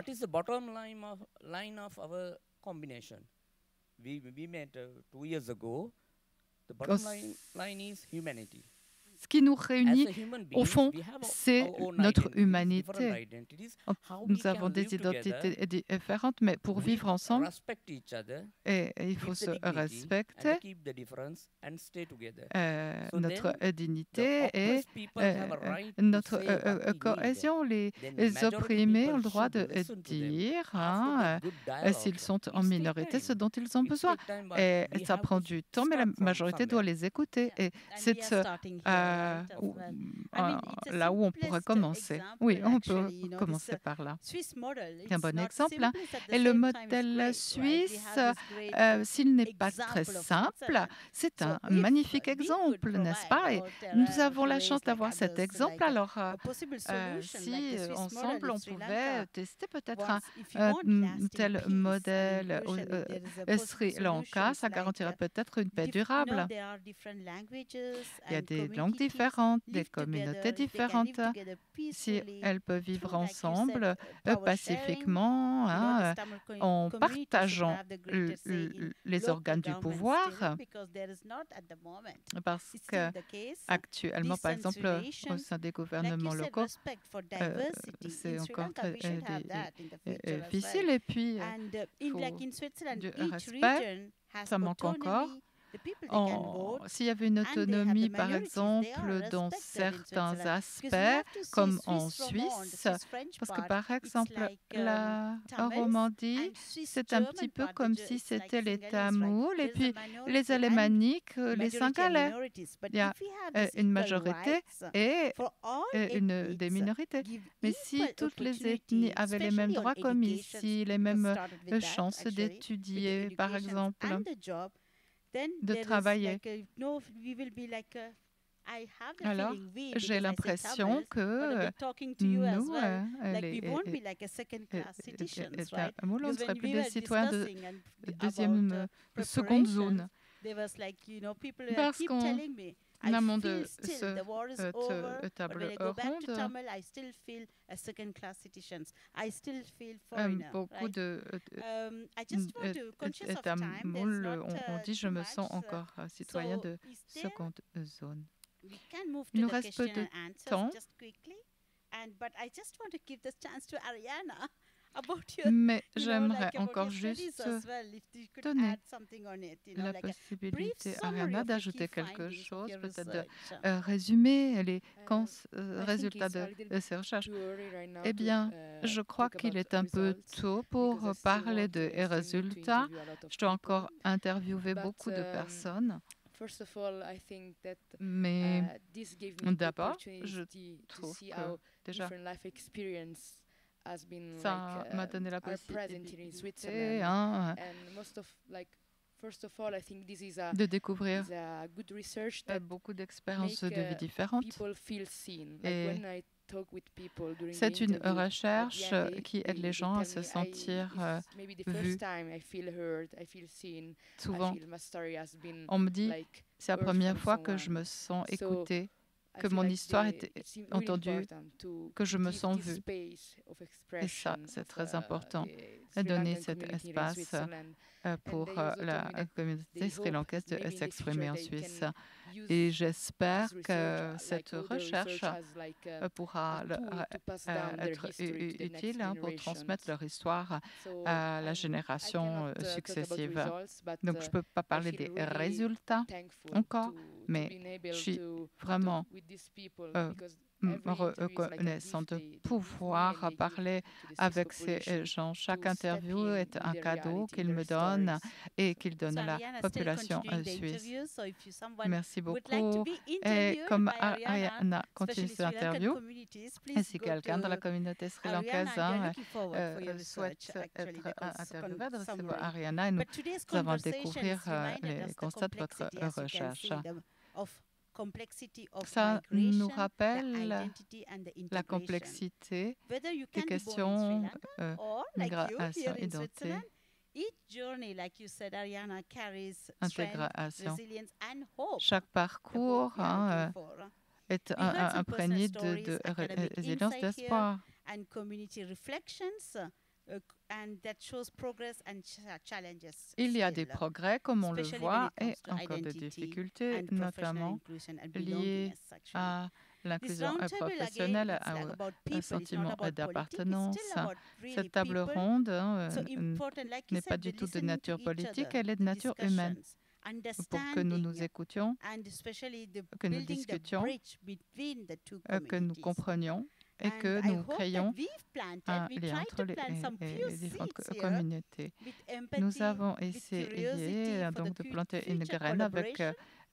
ce qui nous réunit, au fond, c'est notre humanité. Nous avons des identités différentes, mais pour vivre ensemble, il faut se respecter notre dignité et notre cohésion. Les opprimés ont le droit de dire, s'ils sont en minorité, ce dont ils ont besoin. Et ça prend du temps, mais la majorité doit les écouter. Et cette là où on pourrait commencer. Oui, on peut commencer par là. C'est un bon exemple. Hein. Et le modèle suisse, s'il n'est pas très simple, c'est un magnifique exemple, n'est-ce pas? Et nous avons la chance d'avoir cet exemple. Alors, si ensemble, on pouvait tester peut-être un tel modèle au Sri Lanka, ça garantirait peut-être une paix durable. Il y a des langues différentes, des communautés différentes. Si elles peuvent vivre ensemble pacifiquement, hein, en partageant les organes du pouvoir, parce qu'actuellement, par exemple, au sein des gouvernements locaux, c'est encore très difficile. Et puis, il faut du respect, ça manque encore. S'il y avait une autonomie, par exemple, dans certains aspects, comme en Suisse, parce que, par exemple, la Romandie, c'est un petit peu comme si c'était les Tamouls, et puis les Alémaniques, les Cingalais. Il y a une majorité et des minorités. Mais si toutes les ethnies avaient les mêmes droits comme ici, les mêmes chances d'étudier, par exemple, de travailler. Alors, j'ai l'impression que nous, les Tamouls, on ne serait plus des citoyens de deuxième, seconde zone. Parce qu'on amont de cette table ronde, beaucoup de Tamouls ont dit « je me sens encore citoyen de seconde zone ». Il nous reste peu de temps. Mais j'aimerais encore juste donner la possibilité à Ariana d'ajouter quelque chose, peut-être de résumer les résultats de ces recherches. Eh bien, je crois qu'il est un peu tôt pour parler des résultats. Je dois encore interviewer beaucoup de personnes. Mais d'abord, je trouve que déjà, ça m'a donné la possibilité de découvrir beaucoup d'expériences de vie différentes. Et c'est une recherche qui aide les gens à se sentir vus. Souvent, on me dit, c'est la première fois que je me sens écoutée, que mon histoire est entendue, que je me sens vue. Et ça, c'est très important, donner cet espace pour la communauté sri-lankaise de s'exprimer en Suisse. Et j'espère que cette recherche pourra être utile pour transmettre leur histoire à la génération successive. Donc, je ne peux pas parler des résultats encore, mais je suis vraiment reconnaissant de pouvoir parler avec ces gens. Chaque interview est un cadeau qu'ils me donnent et qu'ils donnent à la population suisse. Merci beaucoup. Et comme Ariana continue cette interview, et si quelqu'un dans la communauté sri-lankaise souhaite être interviewé, adressez-vous à Ariana et nous allons découvrir les constats de votre recherche. Ça nous rappelle la complexité des questions migration, identité, intégration. Chaque parcours est imprégné de résilience, d'espoir. Il y a des progrès, comme on le voit, et encore des difficultés, notamment liées à l'inclusion professionnelle, au sentiment d'appartenance. Cette table ronde n'est pas du tout de nature politique, elle est de nature humaine. Pour que nous nous écoutions, que nous discutions, que nous comprenions et que nous créions un lien entre les différentes communautés. Nous avons essayé donc de planter une graine avec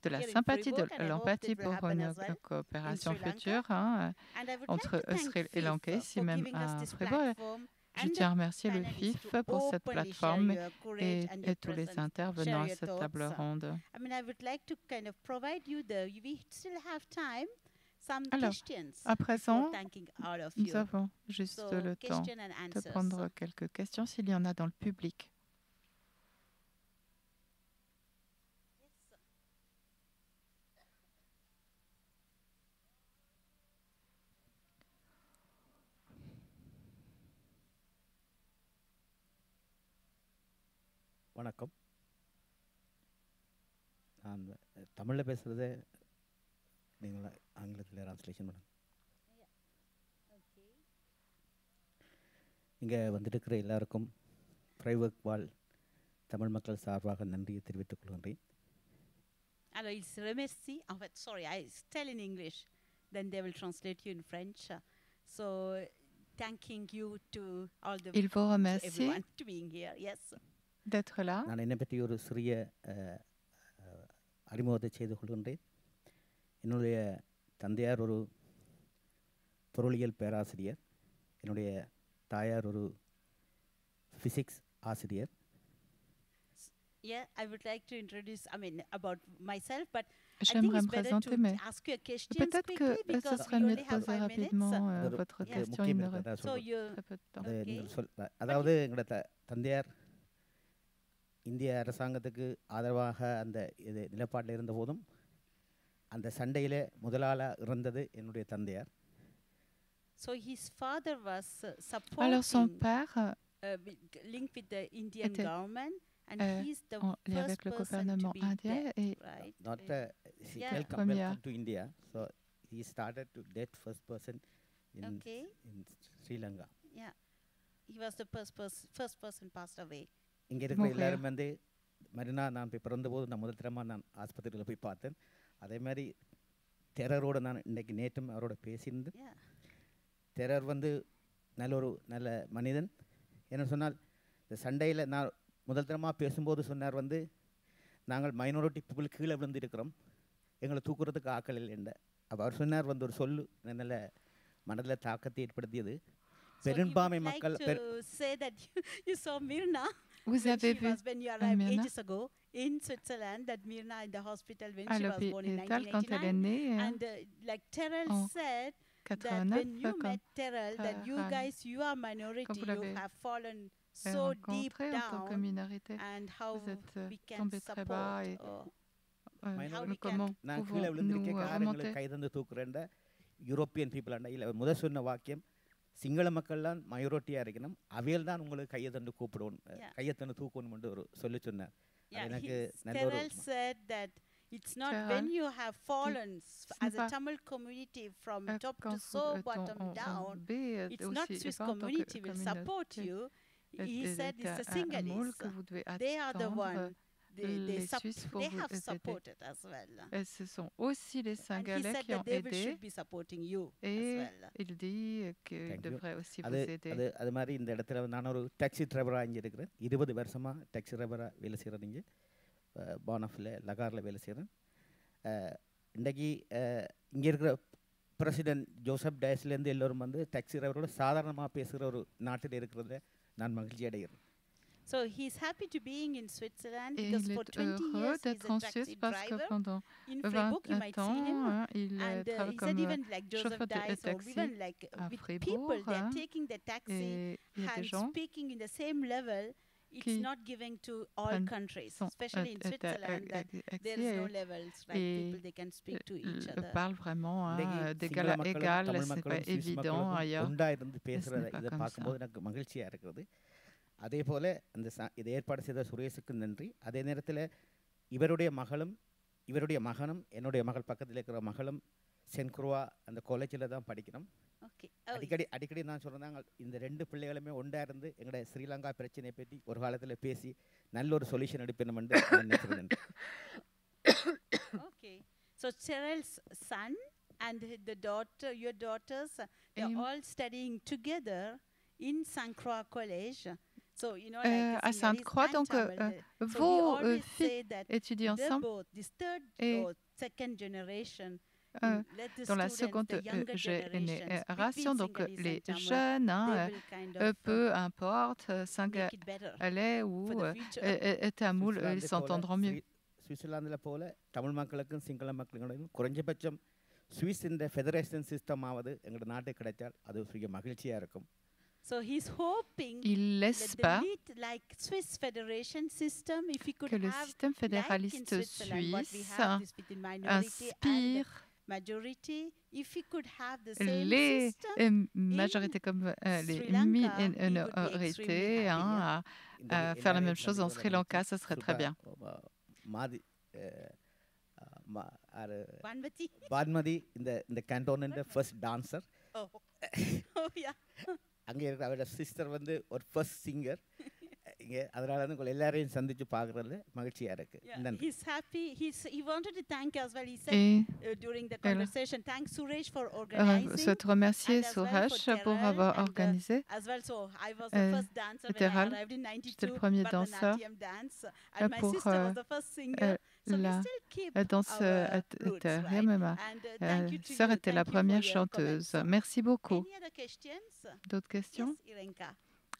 de la sympathie, de l'empathie pour une coopération future entre Sri Lankais, ici même à Fribourg. Je tiens à remercier le FIF pour cette plateforme et tous les intervenants à cette table ronde. Alors, à présent, nous avons juste le temps de prendre quelques questions s'il y en a dans le public. வணக்கம். நான் தமிழில் பேசுகிறத நீங்கள் ஆங்கிலத்தில் ட்ரான்ஸ்லேஷன் பண்ணுங்க. இங்கே வந்துட்டு எல்லாருக்கும் ஃப்ரைவர்க் வாழ் தமிழ் மக்கள் சார்பாக நன்றியை தெரிவித்துக் கொள்கின்றேன். Alors, il se remercie. En fait, sorry, I tell in English, then they will translate you in French. So, thanking you to all the everyone to being here. Yes. D'être là. நான் என்னை பற்றி ஒரு சிறிய அறிமுகத்தை செய்து கொள்கின்றேன். என்னுடைய தந்தையார் ஒரு பொருளியல் பேராசிரியர், என்னுடைய தாயார் ஒரு ஃபிசிக்ஸ் ஆசிரியர். Yeah, I would like to introduce, about myself, but j'aimerais me présenter, mais peut-être que ce serait mieux de poser rapidement votre question. Il me reste très peu de temps. அதாவது எங்களோட தந்தையார் இந்திய அரசாங்கத்துக்கு ஆதரவாக அந்த நிலப்பாட்டில் இருந்த போதும் அந்த சண்டையில் முதலாளாக இருந்தது என்னுடைய தந்தையார். So his father was supporting, alors son père linked with the Indian government, and he's the avec le gouvernement indien et not welcome to India. So he started to date first person in Sri Lanka. Yeah, he was the first person passed away. இங்கே இருக்கிற எல்லாரும் வந்து மறுநாள் நான் போய் பிறந்தபோது நான் முதல் தரமாக நான் ஆஸ்பத்திரியில் போய் பார்த்தேன். அதே மாதிரி டெரரோடு நான் இன்றைக்கி நேற்றும் அவரோட பேசியிருந்தேன். டெரர் வந்து நல்ல மனிதன். என்ன சொன்னால் இந்த சண்டையில் நான் முதல் தரமாக பேசும்போது சொன்னார் வந்து நாங்கள் மைனாரிட்டி பீப்புள் கீழே விழுந்திருக்கிறோம், எங்களை தூக்குறதுக்கு ஆக்கள் இல்லை. அப்போ அவர் சொன்னார் வந்து ஒரு சொல்லு நல்ல மனதில் தாக்கத்தை ஏற்படுத்தியது. பெரும்பான்மை மக்கள் you saw Mirna. Vous avez vu when you arrived ages ago in Switzerland, that Mirna in the hospital when she was born in 1989, and like Terrell said that when you met Terrell, that you guys, you are minority, you have fallen so deep down, and how we can support how we can நான் கீழே விழுந்திருக்கேன், காரங்களை கைதந்து தூக்குறேன் European people ஆண்டா இல்லை முதல் சொன்ன வாக்கியம் சிங்கள மக்கள்லாம் மயோரிட்டியாக இருக்கணும், அவையில் தான் உங்களுக்கு கையை தந்து கூப்பிடுவோம், கையை தந்து தூக்கணும் என்று ஒரு சொல்லி சொன்னார். எனக்கு நல்ல ஒரு said that it's not when you have fallen as a Tamil community from top to so bottom down, it's not Swiss community will support you. He said it's the Sinhalese, they are the one. They have supported as well. Et ce sont aussi les Singalais qui ont aidé. Should be supporting you et as well. Il dit qu'ils devraient aussi vous aider. அது மாதிரி இந்த இடத்துல நான் ஒரு டாக்ஸி டிரைவராக இங்கே இருக்கிறேன். 20 வருஷமாக டாக்ஸி டிரைவராக வேலை செய்கிறேன். இங்கே பானஃபில் லகாரில் வேலை செய்கிறேன். இன்றைக்கி இங்கே இருக்கிற பிரசிடென்ட் ஜோசப் டயஸ்லேருந்து எல்லோரும் வந்து டாக்ஸி டிரைவரோட சாதாரணமாக பேசுகிற ஒரு நாட்டில் இருக்கிறத நான் மகிழ்ச்சி அடைகிறேன். So he's happy to being in Switzerland because for 20 years he's a taxi driver. In Fribourg you might see him, and he said even like Joseph Dice or even like with people they're taking the taxi and speaking in the same level. It's not giving to all countries, especially in Switzerland, that there is no levels, right? People they can speak to each other. Parle vraiment d'égal à égal, c'est pas évident ailleurs. உண்டாயிருந்து பேசுகிறத இதை பார்க்கும்போது எனக்கு மகிழ்ச்சியாக இருக்கிறது. அதே போல் அந்த இதை ஏற்பாடு செய்த சுரேஷுக்கு நன்றி. அதே நேரத்தில் இவருடைய மகனும் என்னுடைய மகள் பக்கத்தில் இருக்கிற மகளும் சென்குருவா அந்த காலேஜில் தான் படிக்கணும். அடிக்கடி நான் சொல்கிறேன், இந்த 2 பிள்ளைகளுமே ஒன்றா இருந்து எங்களுடைய ஸ்ரீலங்கா பிரச்சனையை பற்றி ஒரு காலத்தில் பேசி நல்ல ஒரு சொல்யூஷன் எடுப்பேன் என்று நினைக்கிறேன். Okay, so Cheryl's son and your daughters, they're all studying together in Saint Croix College. à Sainte-Croix. Donc, vos filles étudient ensemble. Et dans la seconde génération, donc les jeunes, peu importe, Singalais ou Tamoul, ils s'entendront mieux. சுவிட்சர்லாந்தில் போல தமிழ் மக்களுக்கும் சிங்கள மக்களுக்கும் குறைஞ்சபட்சம் சுவிஸ் இந்த federation system ஆவது எங்களோட நாட்டுக்கு கிடைச்சால் அது பெரிய மகிழ்ச்சியாக இருக்கும். So he's hoping that the like Swiss federation system, if he could que le have système fédéraliste suisse inspire majority, if he could have the same system, les majorités comme les minorités à faire la même chose en Sri Lanka, ça serait très bien. Banmati in the cantonment first dancer. Oh yeah. அங்கே இருக்கிற அவரோட சிஸ்டர் வந்து ஒரு first singer. இங்கே அதனால வந்து உங்களை எல்லாரையும் சந்திச்சு பார்க்கறதுல மகிழ்ச்சியா இருக்கு. He's happy. He wanted to thank as well. He said during the conversation, thanks Suresh for organizing. Souhaite remercier Suresh pour avoir organisé. As well, so I was the first dancer when I arrived in 92. Le premier danseur pour la danse éthérienne. Ma sœur était la première chanteuse. Merci beaucoup. D'autres questions?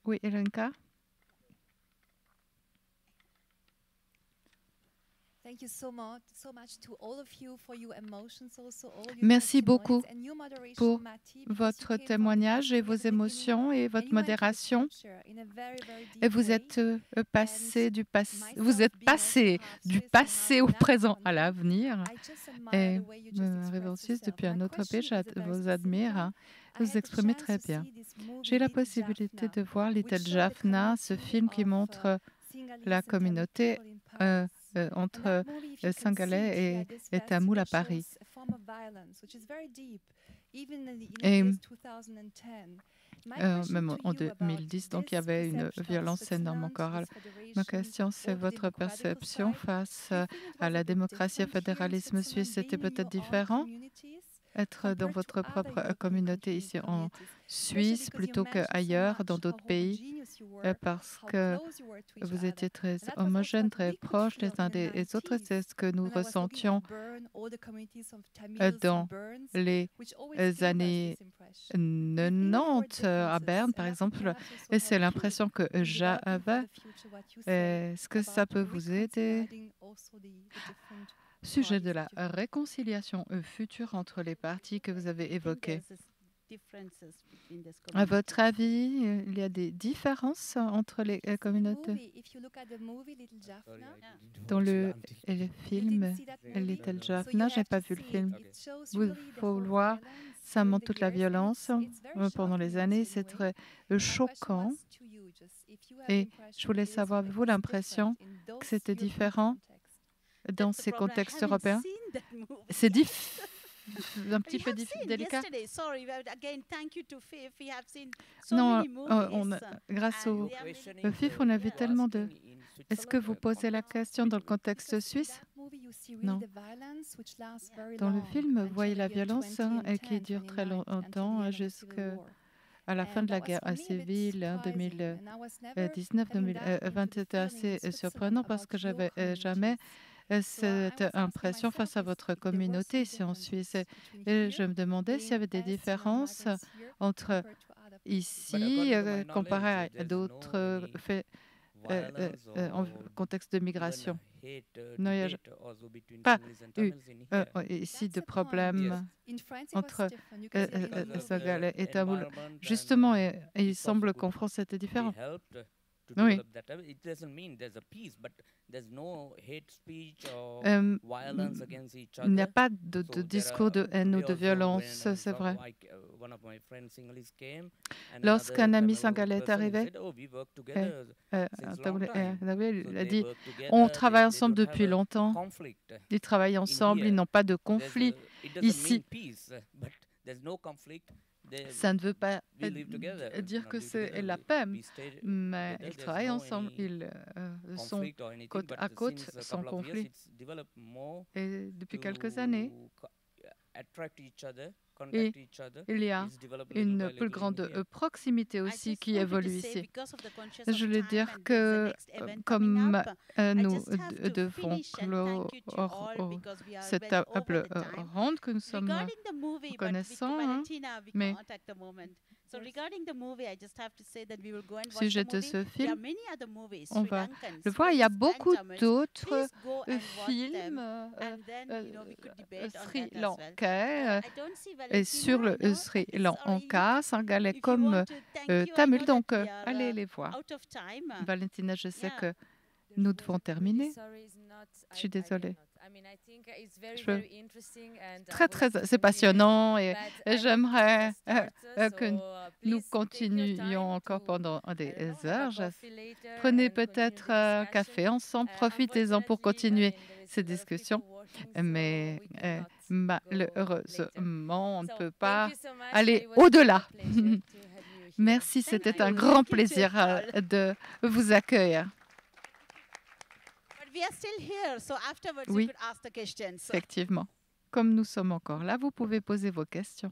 Oui, Irenka. Merci beaucoup pour votre témoignage et vos émotions et votre modération. Et vous êtes passé du passé au présent à l'avenir. Et arrivé en Suisse depuis un autre pays, je vous admire. Vous vous exprimez très bien. J'ai la possibilité de voir Little Jaffna, ce film qui montre la communauté entre Singalais et Tamoul à Paris. Et même en 2010, donc il y avait une violence énorme encore. Alors, ma question, c'est votre perception face à la démocratie et au fédéralisme suisse, c'était peut-être différent? Être dans votre propre communauté ici en Suisse plutôt qu'ailleurs, dans d'autres pays, parce que vous étiez très homogènes, très proches les uns des autres. C'est ce que nous ressentions dans les années 90 à Berne, par exemple. Et c'est l'impression que j'avais. Est-ce que ça peut vous aider? Sujet de la réconciliation future entre les partis que vous avez évoqué. À votre avis, il y a des différences entre les communautés? Dans le film Little Jaffna, je n'ai pas vu le film. Il faut le voir, ça montre toute la violence pendant les années. C'est très choquant. Et je voulais savoir, avez-vous l'impression que c'était différent dans ces contextes européens? C'est un petit peu délicat. Non, grâce au FIF, on a vu tellement de... Est-ce que vous posez la question dans le contexte suisse? Non. Dans le film, vous voyez la violence qui dure très longtemps, jusqu'à la fin de la guerre civile, 2019-2020. C'était assez surprenant parce que j'avais jamais cette impression face à votre communauté ici en Suisse. Et je me demandais s'il y avait des différences entre ici comparé à d'autres faits en contexte de migration. Non, il n'y a pas eu ici de problème entre Singalais et Tamoul. Justement, il semble qu'en France, c'était différent. Oui. Il n'y a pas de discours de haine ou de violence, c'est vrai. Lorsqu'un ami singalais est arrivé, il a dit « On travaille ensemble depuis longtemps, ils travaillent ensemble, ils n'ont pas de conflit ici. » Ça ne veut pas dire que c'est la paix, mais ils travaillent ensemble, ils sont côte à côte sans conflit. Et depuis quelques années, Et il y a une plus grande proximité aussi qui évolue ici. Je voulais dire que comme nous devons clore cette table ronde que nous sommes connaissants, mais sujet de ce film, on va le voir. Il y a beaucoup d'autres films sri-lankais et sur le Sri Lanka, singalais comme tamil. Donc, allez les voir. Valentina, je sais que nous devons terminer. Je suis désolée. C'est passionnant et j'aimerais que nous continuions encore pendant des heures. Prenez peut-être un café ensemble, profitez-en pour continuer ces discussions. Mais malheureusement, on ne peut pas aller au-delà. Merci, c'était un grand plaisir de vous accueillir. Oui, effectivement. Comme nous sommes encore là, vous pouvez poser vos questions.